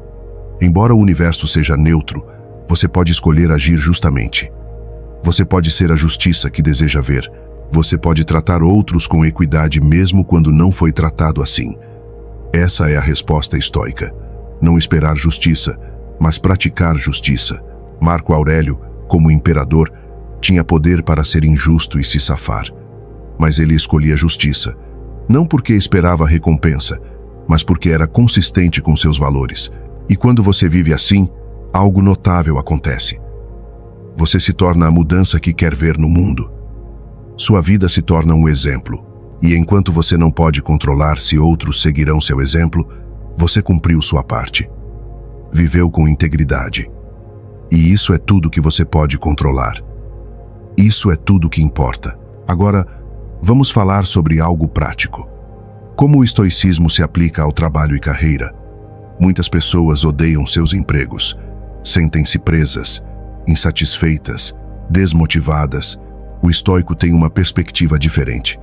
Embora o universo seja neutro, você pode escolher agir justamente. Você pode ser a justiça que deseja ver. Você pode tratar outros com equidade mesmo quando não foi tratado assim. Essa é a resposta estoica. Não esperar justiça, mas praticar justiça. Marco Aurélio, como imperador, tinha poder para ser injusto e se safar. Mas ele escolhia justiça, não porque esperava recompensa, mas porque era consistente com seus valores. E quando você vive assim, algo notável acontece. Você se torna a mudança que quer ver no mundo. Sua vida se torna um exemplo. E enquanto você não pode controlar se outros seguirão seu exemplo, você cumpriu sua parte. Viveu com integridade. E isso é tudo que você pode controlar. Isso é tudo que importa. Agora, vamos falar sobre algo prático. Como o estoicismo se aplica ao trabalho e carreira? Muitas pessoas odeiam seus empregos. Sentem-se presas, insatisfeitas, desmotivadas. O estoico tem uma perspectiva diferente.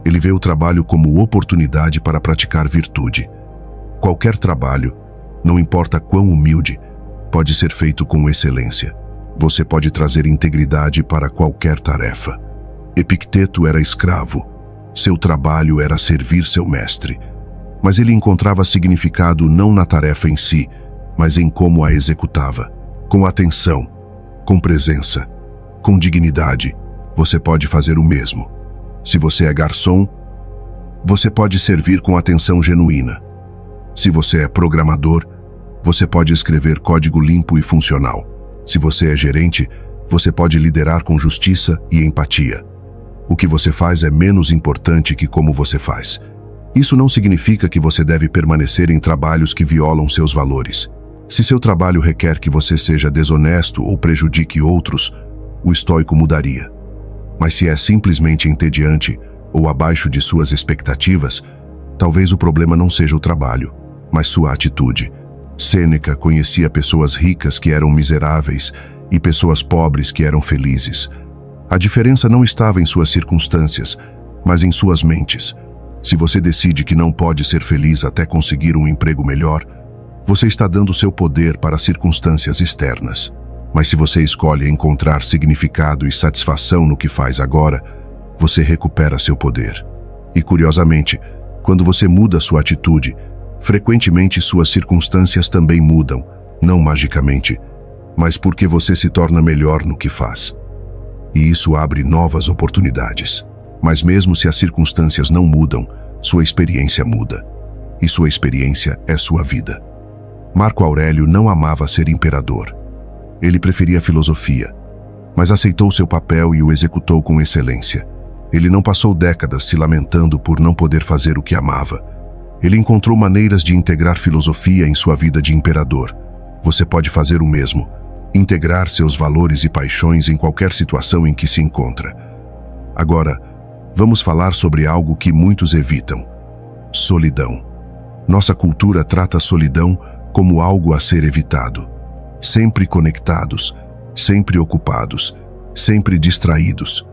Ele vê o trabalho como oportunidade para praticar virtude. Qualquer trabalho, não importa quão humilde, pode ser feito com excelência. Você pode trazer integridade para qualquer tarefa. Epicteto era escravo. Seu trabalho era servir seu mestre. Mas ele encontrava significado não na tarefa em si, mas em como a executava. Com atenção, com presença, com dignidade. Você pode fazer o mesmo. Se você é garçom, você pode servir com atenção genuína. Se você é programador, você pode escrever código limpo e funcional. Se você é gerente, você pode liderar com justiça e empatia. O que você faz é menos importante que como você faz. Isso não significa que você deve permanecer em trabalhos que violam seus valores. Se seu trabalho requer que você seja desonesto ou prejudique outros, o estoico mudaria. Mas se é simplesmente entediante ou abaixo de suas expectativas, talvez o problema não seja o trabalho, mas sua atitude. Sêneca conhecia pessoas ricas que eram miseráveis e pessoas pobres que eram felizes. A diferença não estava em suas circunstâncias, mas em suas mentes. Se você decide que não pode ser feliz até conseguir um emprego melhor, você está dando seu poder para circunstâncias externas. Mas se você escolhe encontrar significado e satisfação no que faz agora, você recupera seu poder. E curiosamente, quando você muda sua atitude, frequentemente suas circunstâncias também mudam, não magicamente, mas porque você se torna melhor no que faz. E isso abre novas oportunidades. Mas mesmo se as circunstâncias não mudam, sua experiência muda. E sua experiência é sua vida. Marco Aurélio não amava ser imperador. Ele preferia a filosofia, mas aceitou seu papel e o executou com excelência. Ele não passou décadas se lamentando por não poder fazer o que amava. Ele encontrou maneiras de integrar filosofia em sua vida de imperador. Você pode fazer o mesmo, integrar seus valores e paixões em qualquer situação em que se encontra. Agora, vamos falar sobre algo que muitos evitam: solidão. Nossa cultura trata a solidão como algo a ser evitado. Sempre conectados, sempre ocupados, sempre distraídos.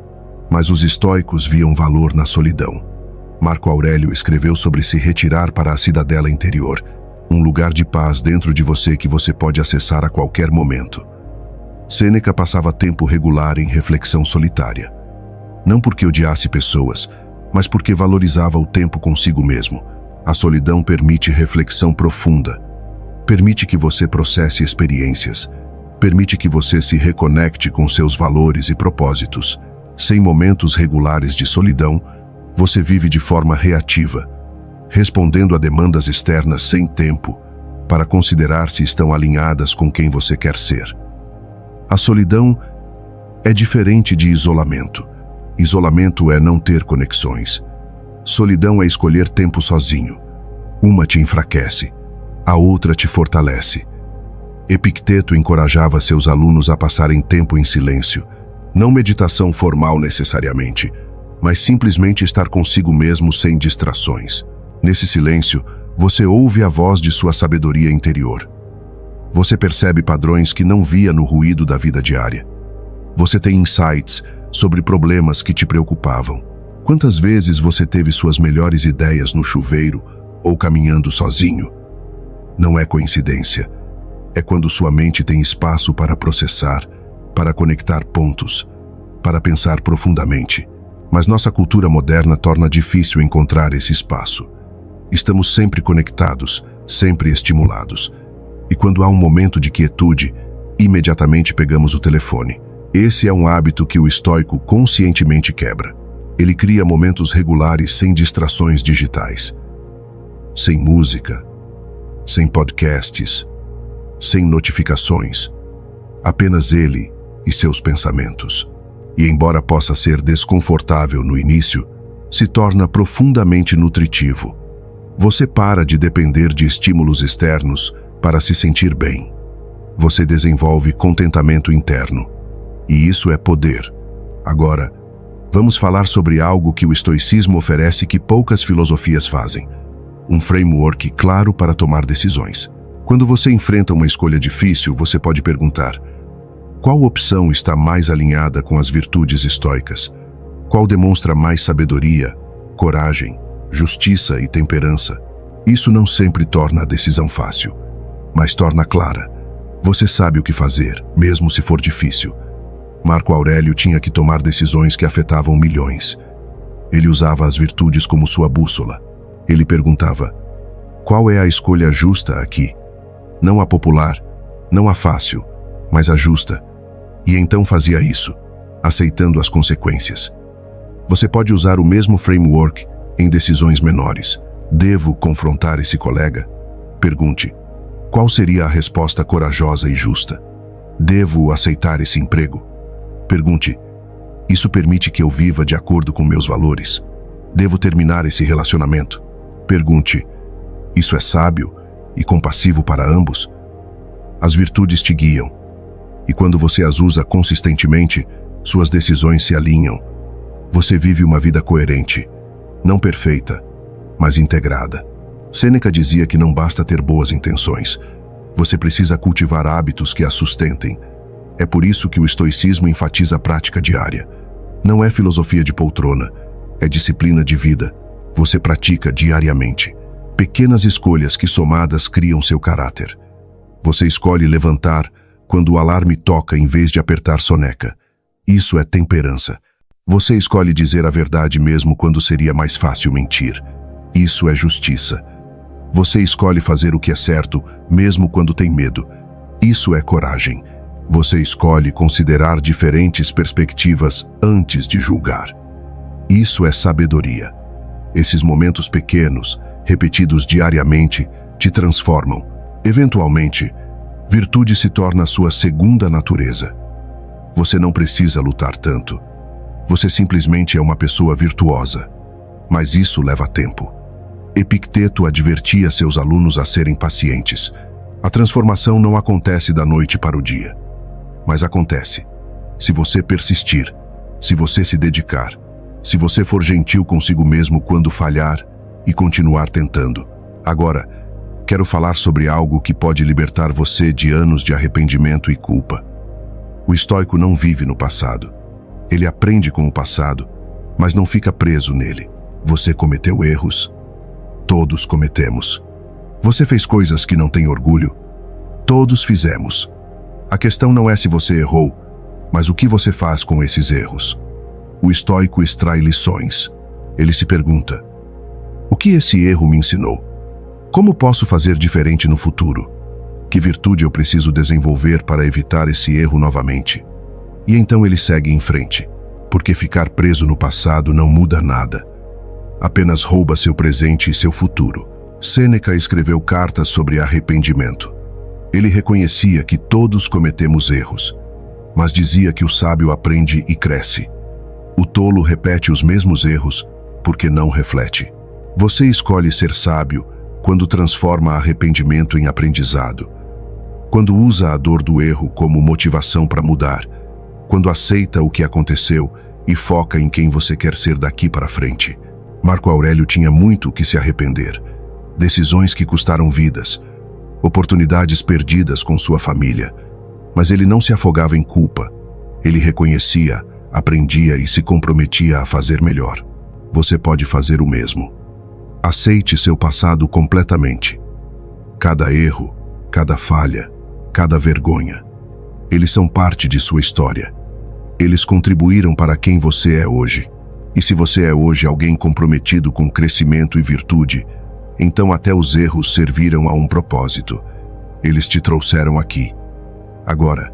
Mas os estoicos viam valor na solidão. Marco Aurélio escreveu sobre se retirar para a cidadela interior, um lugar de paz dentro de você que você pode acessar a qualquer momento. Sêneca passava tempo regular em reflexão solitária. Não porque odiasse pessoas, mas porque valorizava o tempo consigo mesmo. A solidão permite reflexão profunda. Permite que você processe experiências. Permite que você se reconecte com seus valores e propósitos. Sem momentos regulares de solidão, você vive de forma reativa, respondendo a demandas externas sem tempo para considerar se estão alinhadas com quem você quer ser. A solidão é diferente de isolamento. Isolamento é não ter conexões. Solidão é escolher tempo sozinho. Uma te enfraquece, a outra te fortalece. Epicteto encorajava seus alunos a passarem tempo em silêncio, não meditação formal necessariamente, mas simplesmente estar consigo mesmo sem distrações. Nesse silêncio, você ouve a voz de sua sabedoria interior. Você percebe padrões que não via no ruído da vida diária. Você tem insights sobre problemas que te preocupavam. Quantas vezes você teve suas melhores ideias no chuveiro ou caminhando sozinho? Não é coincidência. É quando sua mente tem espaço para processar, para conectar pontos, para pensar profundamente. Mas nossa cultura moderna torna difícil encontrar esse espaço. Estamos sempre conectados, sempre estimulados. E quando há um momento de quietude, imediatamente pegamos o telefone. Esse é um hábito que o estoico conscientemente quebra. Ele cria momentos regulares sem distrações digitais. Sem música, sem podcasts, sem notificações. Apenas ele e seus pensamentos. E embora possa ser desconfortável no início, se torna profundamente nutritivo. Você para de depender de estímulos externos para se sentir bem. Você desenvolve contentamento interno. E isso é poder. Agora, vamos falar sobre algo que o estoicismo oferece que poucas filosofias fazem. Um framework claro para tomar decisões. Quando você enfrenta uma escolha difícil, você pode perguntar: qual opção está mais alinhada com as virtudes estoicas? Qual demonstra mais sabedoria, coragem, justiça e temperança? Isso não sempre torna a decisão fácil, mas torna clara. Você sabe o que fazer, mesmo se for difícil. Marco Aurélio tinha que tomar decisões que afetavam milhões. Ele usava as virtudes como sua bússola. Ele perguntava: qual é a escolha justa aqui? Não a popular, não a fácil, mas a justa. E então fazia isso, aceitando as consequências. Você pode usar o mesmo framework em decisões menores. Devo confrontar esse colega? Pergunte: qual seria a resposta corajosa e justa? Devo aceitar esse emprego? Pergunte: isso permite que eu viva de acordo com meus valores? Devo terminar esse relacionamento? Pergunte: isso é sábio e compassivo para ambos? As virtudes te guiam. E quando você as usa consistentemente, suas decisões se alinham. Você vive uma vida coerente, não perfeita, mas integrada. Sêneca dizia que não basta ter boas intenções. Você precisa cultivar hábitos que as sustentem. É por isso que o estoicismo enfatiza a prática diária. Não é filosofia de poltrona, é disciplina de vida. Você pratica diariamente. Pequenas escolhas que somadas criam seu caráter. Você escolhe levantar quando o alarme toca em vez de apertar soneca. Isso é temperança. Você escolhe dizer a verdade mesmo quando seria mais fácil mentir. Isso é justiça. Você escolhe fazer o que é certo mesmo quando tem medo. Isso é coragem. Você escolhe considerar diferentes perspectivas antes de julgar. Isso é sabedoria. Esses momentos pequenos, repetidos diariamente, te transformam. Eventualmente, virtude se torna a sua segunda natureza. Você não precisa lutar tanto. Você simplesmente é uma pessoa virtuosa. Mas isso leva tempo. Epicteto advertia seus alunos a serem pacientes. A transformação não acontece da noite para o dia. Mas acontece. Se você persistir, se você se dedicar, se você for gentil consigo mesmo quando falhar e continuar tentando. Agora, quero falar sobre algo que pode libertar você de anos de arrependimento e culpa. O estoico não vive no passado. Ele aprende com o passado, mas não fica preso nele. Você cometeu erros. Todos cometemos. Você fez coisas que não tem orgulho. Todos fizemos. A questão não é se você errou, mas o que você faz com esses erros. O estoico extrai lições. Ele se pergunta: o que esse erro me ensinou? Como posso fazer diferente no futuro? Que virtude eu preciso desenvolver para evitar esse erro novamente? E então ele segue em frente, porque ficar preso no passado não muda nada. Apenas rouba seu presente e seu futuro. Sêneca escreveu cartas sobre arrependimento. Ele reconhecia que todos cometemos erros, mas dizia que o sábio aprende e cresce. O tolo repete os mesmos erros porque não reflete. Você escolhe ser sábio quando transforma arrependimento em aprendizado, quando usa a dor do erro como motivação para mudar, quando aceita o que aconteceu e foca em quem você quer ser daqui para frente. Marco Aurélio tinha muito que se arrepender. Decisões que custaram vidas, oportunidades perdidas com sua família. Mas ele não se afogava em culpa. Ele reconhecia, aprendia e se comprometia a fazer melhor. Você pode fazer o mesmo. Aceite seu passado completamente. Cada erro, cada falha, cada vergonha. Eles são parte de sua história. Eles contribuíram para quem você é hoje. E se você é hoje alguém comprometido com crescimento e virtude, então até os erros serviram a um propósito. Eles te trouxeram aqui. Agora,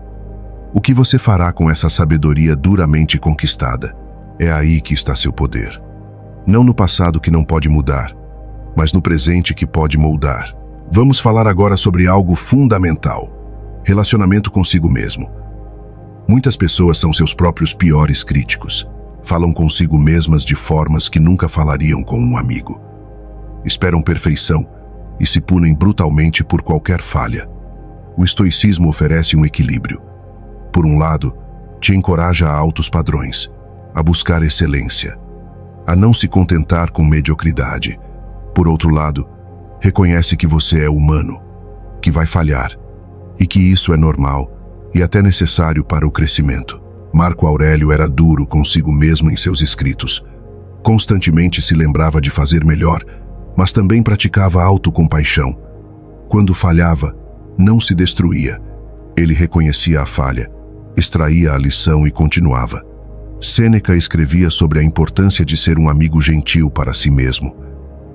o que você fará com essa sabedoria duramente conquistada? É aí que está seu poder. Não no passado que não pode mudar, mas no presente que pode moldar. Vamos falar agora sobre algo fundamental: relacionamento consigo mesmo. Muitas pessoas são seus próprios piores críticos. Falam consigo mesmas de formas que nunca falariam com um amigo. Esperam perfeição e se punem brutalmente por qualquer falha. O estoicismo oferece um equilíbrio. Por um lado, te encoraja a altos padrões, a buscar excelência, a não se contentar com mediocridade. Por outro lado, reconhece que você é humano, que vai falhar, e que isso é normal e até necessário para o crescimento. Marco Aurélio era duro consigo mesmo em seus escritos. Constantemente se lembrava de fazer melhor, mas também praticava autocompaixão. Quando falhava, não se destruía. Ele reconhecia a falha, extraía a lição e continuava. Sêneca escrevia sobre a importância de ser um amigo gentil para si mesmo,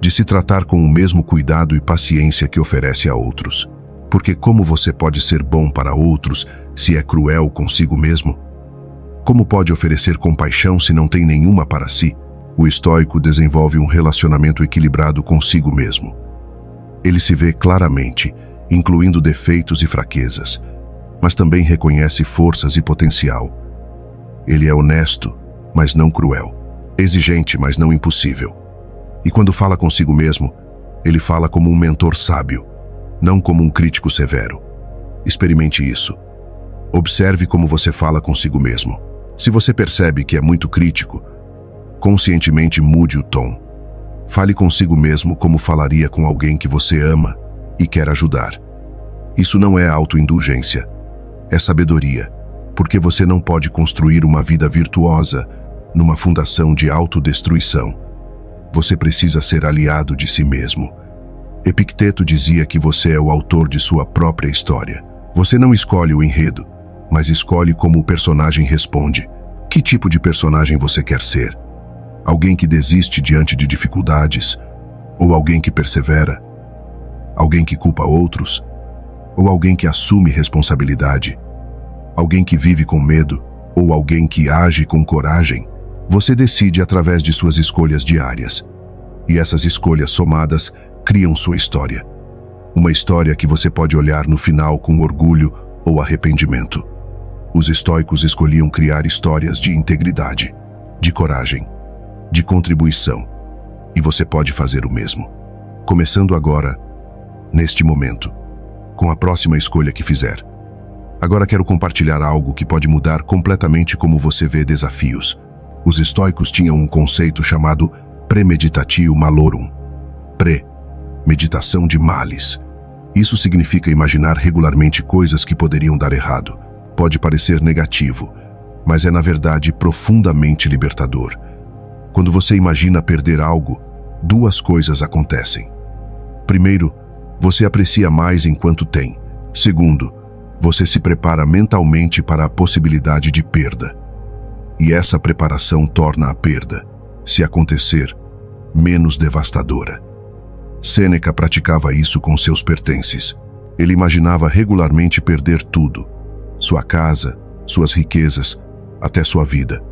de se tratar com o mesmo cuidado e paciência que oferece a outros. Porque como você pode ser bom para outros se é cruel consigo mesmo? Como pode oferecer compaixão se não tem nenhuma para si? O estoico desenvolve um relacionamento equilibrado consigo mesmo. Ele se vê claramente, incluindo defeitos e fraquezas, mas também reconhece forças e potencial. Ele é honesto, mas não cruel, exigente, mas não impossível. E quando fala consigo mesmo, ele fala como um mentor sábio, não como um crítico severo. Experimente isso. Observe como você fala consigo mesmo. Se você percebe que é muito crítico, conscientemente mude o tom. Fale consigo mesmo como falaria com alguém que você ama e quer ajudar. Isso não é autoindulgência, é sabedoria, porque você não pode construir uma vida virtuosa numa fundação de autodestruição. Você precisa ser aliado de si mesmo. Epicteto dizia que você é o autor de sua própria história. Você não escolhe o enredo, mas escolhe como o personagem responde. Que tipo de personagem você quer ser? Alguém que desiste diante de dificuldades? Ou alguém que persevera? Alguém que culpa outros? Ou alguém que assume responsabilidade? Alguém que vive com medo? Ou alguém que age com coragem? Você decide através de suas escolhas diárias. E essas escolhas somadas criam sua história. Uma história que você pode olhar no final com orgulho ou arrependimento. Os estoicos escolhiam criar histórias de integridade, de coragem, de contribuição. E você pode fazer o mesmo. Começando agora, neste momento, com a próxima escolha que fizer. Agora quero compartilhar algo que pode mudar completamente como você vê desafios. Os estoicos tinham um conceito chamado premeditatio malorum. Meditação de males. Isso significa imaginar regularmente coisas que poderiam dar errado. Pode parecer negativo, mas é na verdade profundamente libertador. Quando você imagina perder algo, duas coisas acontecem. Primeiro, você aprecia mais enquanto tem. Segundo, você se prepara mentalmente para a possibilidade de perda. E essa preparação torna a perda, se acontecer, menos devastadora. Sêneca praticava isso com seus pertences. Ele imaginava regularmente perder tudo: sua casa, suas riquezas, até sua vida.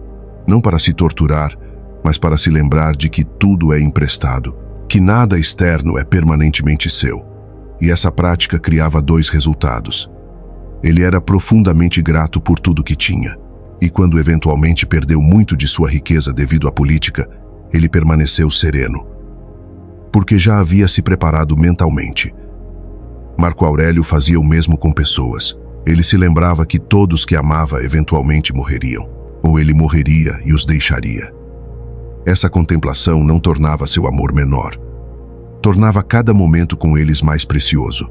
Não para se torturar, mas para se lembrar de que tudo é emprestado, que nada externo é permanentemente seu. E essa prática criava dois resultados. Ele era profundamente grato por tudo que tinha. E quando eventualmente perdeu muito de sua riqueza devido à política, ele permaneceu sereno, porque já havia se preparado mentalmente. Marco Aurélio fazia o mesmo com pessoas. Ele se lembrava que todos que amava eventualmente morreriam, ou ele morreria e os deixaria. Essa contemplação não tornava seu amor menor, tornava cada momento com eles mais precioso.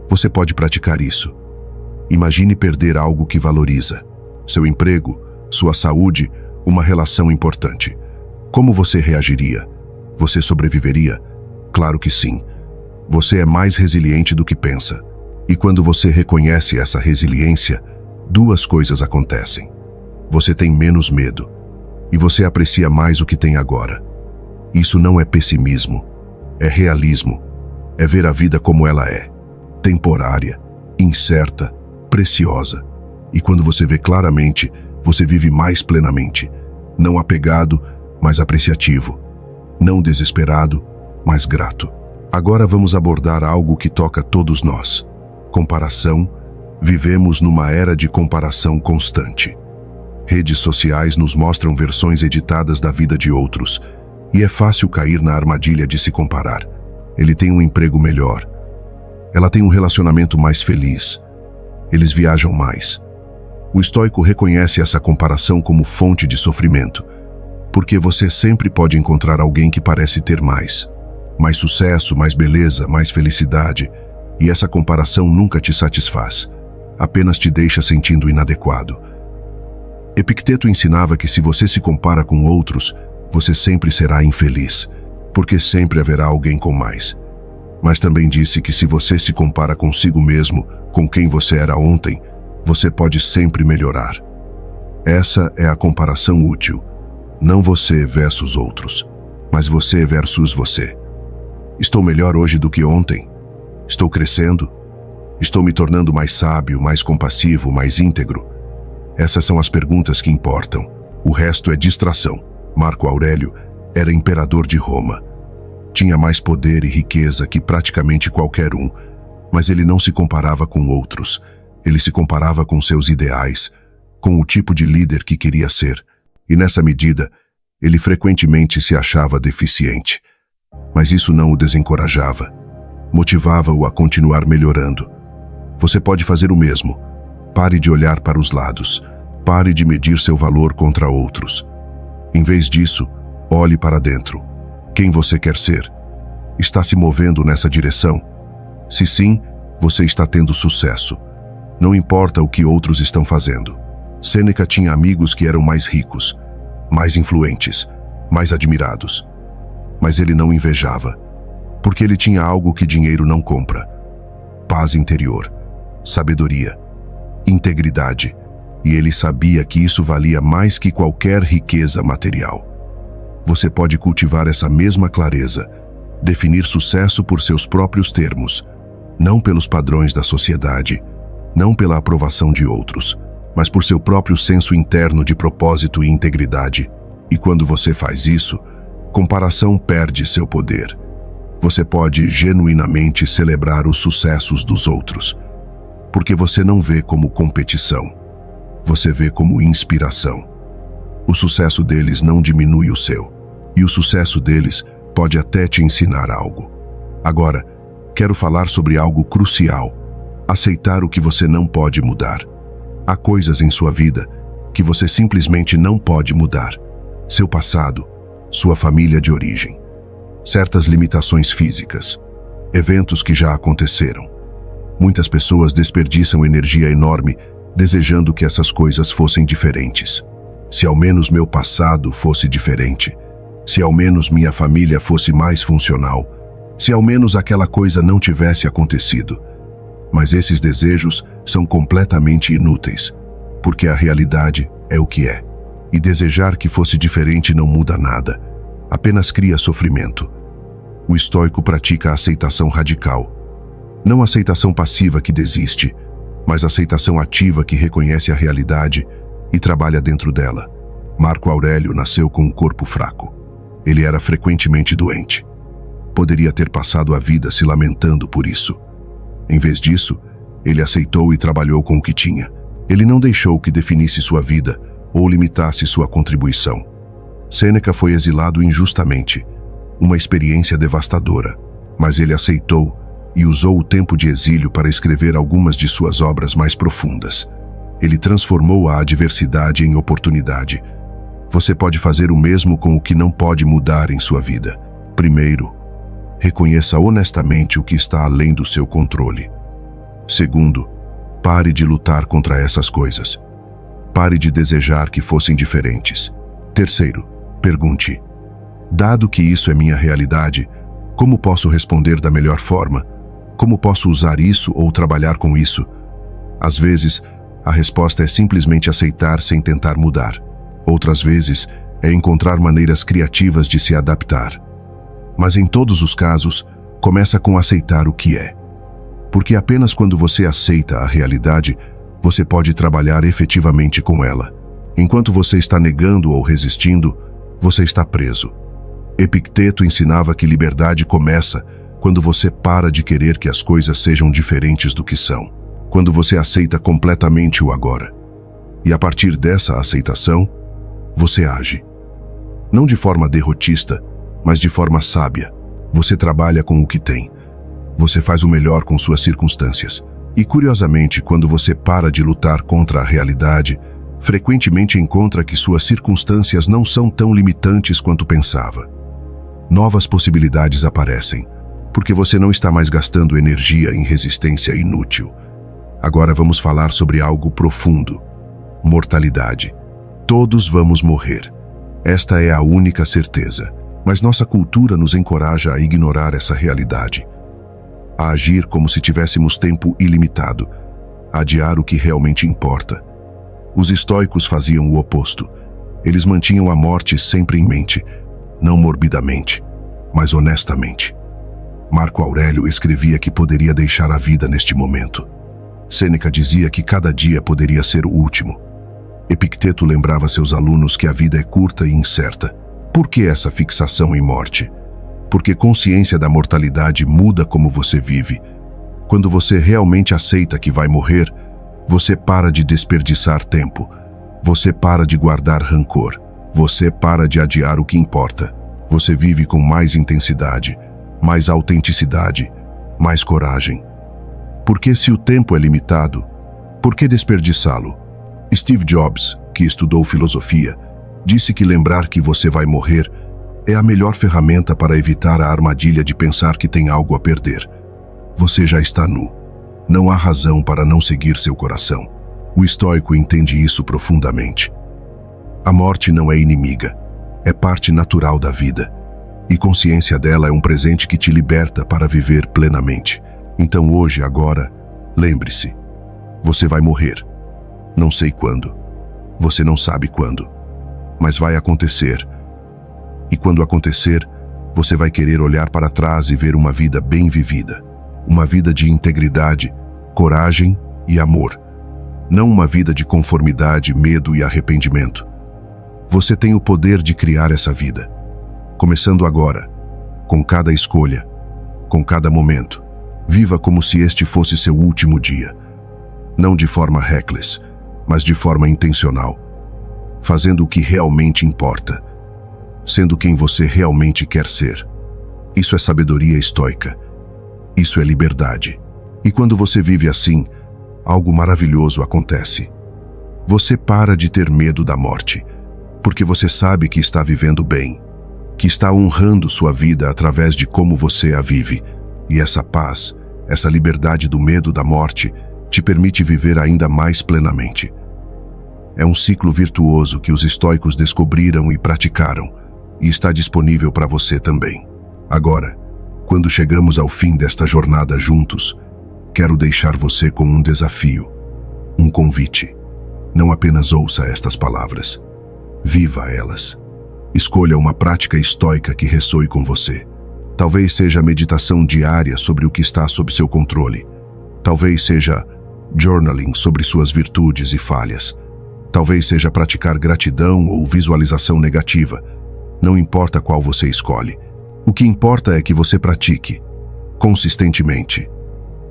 Você pode praticar isso. Imagine perder algo que valoriza: seu emprego, sua saúde, uma relação importante. Como você reagiria? Você sobreviveria? Claro que sim. Você é mais resiliente do que pensa. E quando você reconhece essa resiliência, duas coisas acontecem. Você tem menos medo. E você aprecia mais o que tem agora. Isso não é pessimismo. É realismo. É ver a vida como ela é. Temporária, incerta, preciosa. E quando você vê claramente, você vive mais plenamente. Não apegado, mas apreciativo. Não desesperado, mas grato. Agora vamos abordar algo que toca todos nós. Comparação. Vivemos numa era de comparação constante. Redes sociais nos mostram versões editadas da vida de outros, e é fácil cair na armadilha de se comparar. Ele tem um emprego melhor. Ela tem um relacionamento mais feliz. Eles viajam mais. O estoico reconhece essa comparação como fonte de sofrimento, porque você sempre pode encontrar alguém que parece ter mais sucesso, mais beleza, mais felicidade, e essa comparação nunca te satisfaz, apenas te deixa sentindo inadequado. Epicteto ensinava que se você se compara com outros, você sempre será infeliz, porque sempre haverá alguém com mais. Mas também disse que se você se compara consigo mesmo, com quem você era ontem, você pode sempre melhorar. Essa é a comparação útil. Não você versus outros, mas você versus você. Estou melhor hoje do que ontem? Estou crescendo? Estou me tornando mais sábio, mais compassivo, mais íntegro? Essas são as perguntas que importam. O resto é distração. Marco Aurélio era imperador de Roma. Tinha mais poder e riqueza que praticamente qualquer um, mas ele não se comparava com outros. Ele se comparava com seus ideais, com o tipo de líder que queria ser. E nessa medida, ele frequentemente se achava deficiente. Mas isso não o desencorajava. Motivava-o a continuar melhorando. Você pode fazer o mesmo. Pare de olhar para os lados. Pare de medir seu valor contra outros. Em vez disso, olhe para dentro. Quem você quer ser? Está se movendo nessa direção? Se sim, você está tendo sucesso. Não importa o que outros estão fazendo. Sêneca tinha amigos que eram mais ricos, mais influentes, mais admirados. Mas ele não invejava, porque ele tinha algo que dinheiro não compra: paz interior, sabedoria, integridade. E ele sabia que isso valia mais que qualquer riqueza material. Você pode cultivar essa mesma clareza, definir sucesso por seus próprios termos, não pelos padrões da sociedade, não pela aprovação de outros, mas por seu próprio senso interno de propósito e integridade. E quando você faz isso, comparação perde seu poder. Você pode genuinamente celebrar os sucessos dos outros, porque você não vê como competição, você vê como inspiração. O sucesso deles não diminui o seu, e o sucesso deles pode até te ensinar algo. Agora, quero falar sobre algo crucial: aceitar o que você não pode mudar. Há coisas em sua vida que você simplesmente não pode mudar. Seu passado, sua família de origem, certas limitações físicas, eventos que já aconteceram. Muitas pessoas desperdiçam energia enorme desejando que essas coisas fossem diferentes. Se ao menos meu passado fosse diferente, se ao menos minha família fosse mais funcional, se ao menos aquela coisa não tivesse acontecido. Mas esses desejos são completamente inúteis, porque a realidade é o que é. E desejar que fosse diferente não muda nada, apenas cria sofrimento. O estoico pratica a aceitação radical. Não aceitação passiva que desiste, mas aceitação ativa que reconhece a realidade e trabalha dentro dela. Marco Aurélio nasceu com um corpo fraco. Ele era frequentemente doente. Poderia ter passado a vida se lamentando por isso. Em vez disso, ele aceitou e trabalhou com o que tinha. Ele não deixou que definisse sua vida ou limitasse sua contribuição. Sêneca foi exilado injustamente, uma experiência devastadora, mas ele aceitou e usou o tempo de exílio para escrever algumas de suas obras mais profundas. Ele transformou a adversidade em oportunidade. Você pode fazer o mesmo com o que não pode mudar em sua vida. Primeiro, reconheça honestamente o que está além do seu controle. Segundo, pare de lutar contra essas coisas. Pare de desejar que fossem diferentes. Terceiro, pergunte: dado que isso é minha realidade, como posso responder da melhor forma? Como posso usar isso ou trabalhar com isso? Às vezes, a resposta é simplesmente aceitar sem tentar mudar. Outras vezes, é encontrar maneiras criativas de se adaptar. Mas em todos os casos, começa com aceitar o que é. Porque apenas quando você aceita a realidade, você pode trabalhar efetivamente com ela. Enquanto você está negando ou resistindo, você está preso. Epicteto ensinava que liberdade começa quando você para de querer que as coisas sejam diferentes do que são. Quando você aceita completamente o agora. E a partir dessa aceitação, você age. Não de forma derrotista, mas de forma sábia. Você trabalha com o que tem. Você faz o melhor com suas circunstâncias. E curiosamente, quando você para de lutar contra a realidade, frequentemente encontra que suas circunstâncias não são tão limitantes quanto pensava. Novas possibilidades aparecem, porque você não está mais gastando energia em resistência inútil. Agora vamos falar sobre algo profundo: mortalidade. Todos vamos morrer. Esta é a única certeza. Mas nossa cultura nos encoraja a ignorar essa realidade, a agir como se tivéssemos tempo ilimitado, a adiar o que realmente importa. Os estoicos faziam o oposto. Eles mantinham a morte sempre em mente, não morbidamente, mas honestamente. Marco Aurélio escrevia que poderia deixar a vida neste momento. Sêneca dizia que cada dia poderia ser o último. Epicteto lembrava seus alunos que a vida é curta e incerta. Por que essa fixação em morte? Porque consciência da mortalidade muda como você vive. Quando você realmente aceita que vai morrer, você para de desperdiçar tempo. Você para de guardar rancor. Você para de adiar o que importa. Você vive com mais intensidade, mais autenticidade, mais coragem. Porque se o tempo é limitado, por que desperdiçá-lo? Steve Jobs, que estudou filosofia, disse que lembrar que você vai morrer é a melhor ferramenta para evitar a armadilha de pensar que tem algo a perder. Você já está nu. Não há razão para não seguir seu coração. O estoico entende isso profundamente. A morte não é inimiga, é parte natural da vida. E consciência dela é um presente que te liberta para viver plenamente. Então hoje, agora, lembre-se, você vai morrer. Não sei quando. Você não sabe quando. Mas vai acontecer. E quando acontecer, você vai querer olhar para trás e ver uma vida bem vivida. Uma vida de integridade, coragem e amor. Não uma vida de conformidade, medo e arrependimento. Você tem o poder de criar essa vida. Começando agora, com cada escolha, com cada momento. Viva como se este fosse seu último dia. Não de forma reckless, mas de forma intencional. Fazendo o que realmente importa. Sendo quem você realmente quer ser. Isso é sabedoria estoica. Isso é liberdade. E quando você vive assim, algo maravilhoso acontece. Você para de ter medo da morte, porque você sabe que está vivendo bem, que está honrando sua vida através de como você a vive. E essa paz, essa liberdade do medo da morte, te permite viver ainda mais plenamente. É um ciclo virtuoso que os estoicos descobriram e praticaram, e está disponível para você também. Agora, quando chegamos ao fim desta jornada juntos, quero deixar você com um desafio, um convite. Não apenas ouça estas palavras, viva elas. Escolha uma prática estoica que ressoe com você. Talvez seja a meditação diária sobre o que está sob seu controle. Talvez seja journaling sobre suas virtudes e falhas. Talvez seja praticar gratidão ou visualização negativa. Não importa qual você escolhe. O que importa é que você pratique, consistentemente,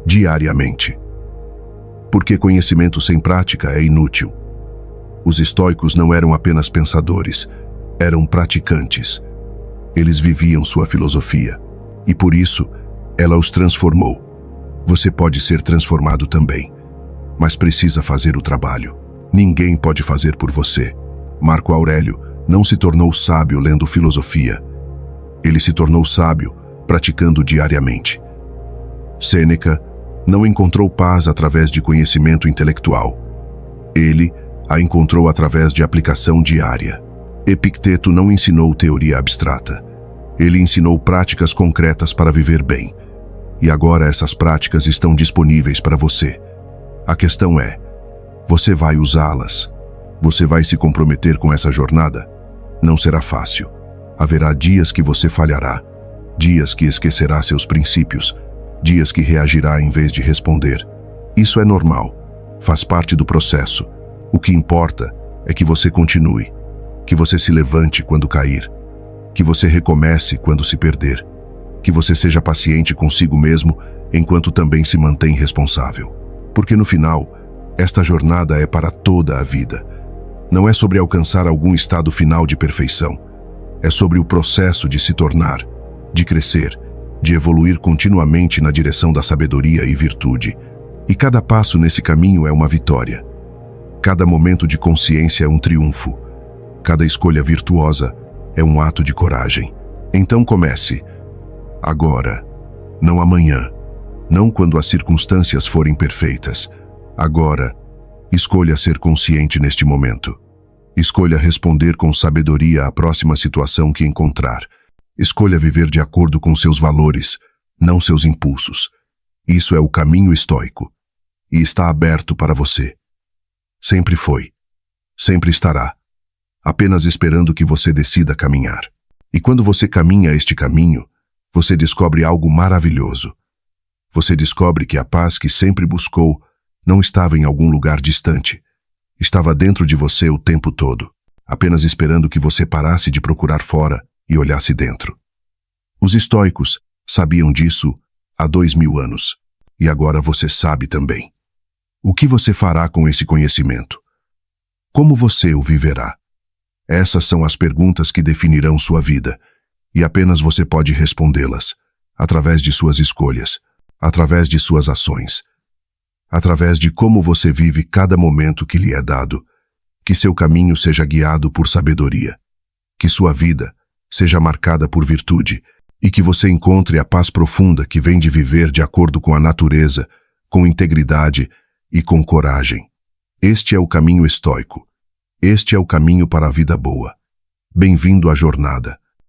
diariamente. Porque conhecimento sem prática é inútil. Os estoicos não eram apenas pensadores, eram praticantes. Eles viviam sua filosofia, e por isso, ela os transformou. Você pode ser transformado também, mas precisa fazer o trabalho. Ninguém pode fazer por você. Marco Aurélio não se tornou sábio lendo filosofia. Ele se tornou sábio praticando diariamente. Sêneca não encontrou paz através de conhecimento intelectual. Ele a encontrou através de aplicação diária. Epicteto não ensinou teoria abstrata. Ele ensinou práticas concretas para viver bem. E agora essas práticas estão disponíveis para você. A questão é, você vai usá-las? Você vai se comprometer com essa jornada? Não será fácil. Haverá dias que você falhará, dias que esquecerá seus princípios, dias que reagirá em vez de responder. Isso é normal, faz parte do processo. O que importa é que você continue, que você se levante quando cair, que você recomece quando se perder, que você seja paciente consigo mesmo enquanto também se mantém responsável. Porque no final, esta jornada é para toda a vida. Não é sobre alcançar algum estado final de perfeição. É sobre o processo de se tornar, de crescer, de evoluir continuamente na direção da sabedoria e virtude. E cada passo nesse caminho é uma vitória. Cada momento de consciência é um triunfo. Cada escolha virtuosa é um ato de coragem. Então comece. Agora. Não amanhã. Não quando as circunstâncias forem perfeitas. Agora. Escolha ser consciente neste momento. Escolha responder com sabedoria à próxima situação que encontrar. Escolha viver de acordo com seus valores, não seus impulsos. Isso é o caminho estoico. E está aberto para você. Sempre foi. Sempre estará. Apenas esperando que você decida caminhar. E quando você caminha este caminho, você descobre algo maravilhoso. Você descobre que a paz que sempre buscou não estava em algum lugar distante. Estava dentro de você o tempo todo, apenas esperando que você parasse de procurar fora e olhasse dentro. Os estoicos sabiam disso há 2000 anos, e agora você sabe também. O que você fará com esse conhecimento? Como você o viverá? Essas são as perguntas que definirão sua vida, e apenas você pode respondê-las, através de suas escolhas, através de suas ações, através de como você vive cada momento que lhe é dado. Que seu caminho seja guiado por sabedoria. Que sua vida seja marcada por virtude e que você encontre a paz profunda que vem de viver de acordo com a natureza, com integridade e com coragem. Este é o caminho estoico. Este é o caminho para a vida boa. Bem-vindo à jornada.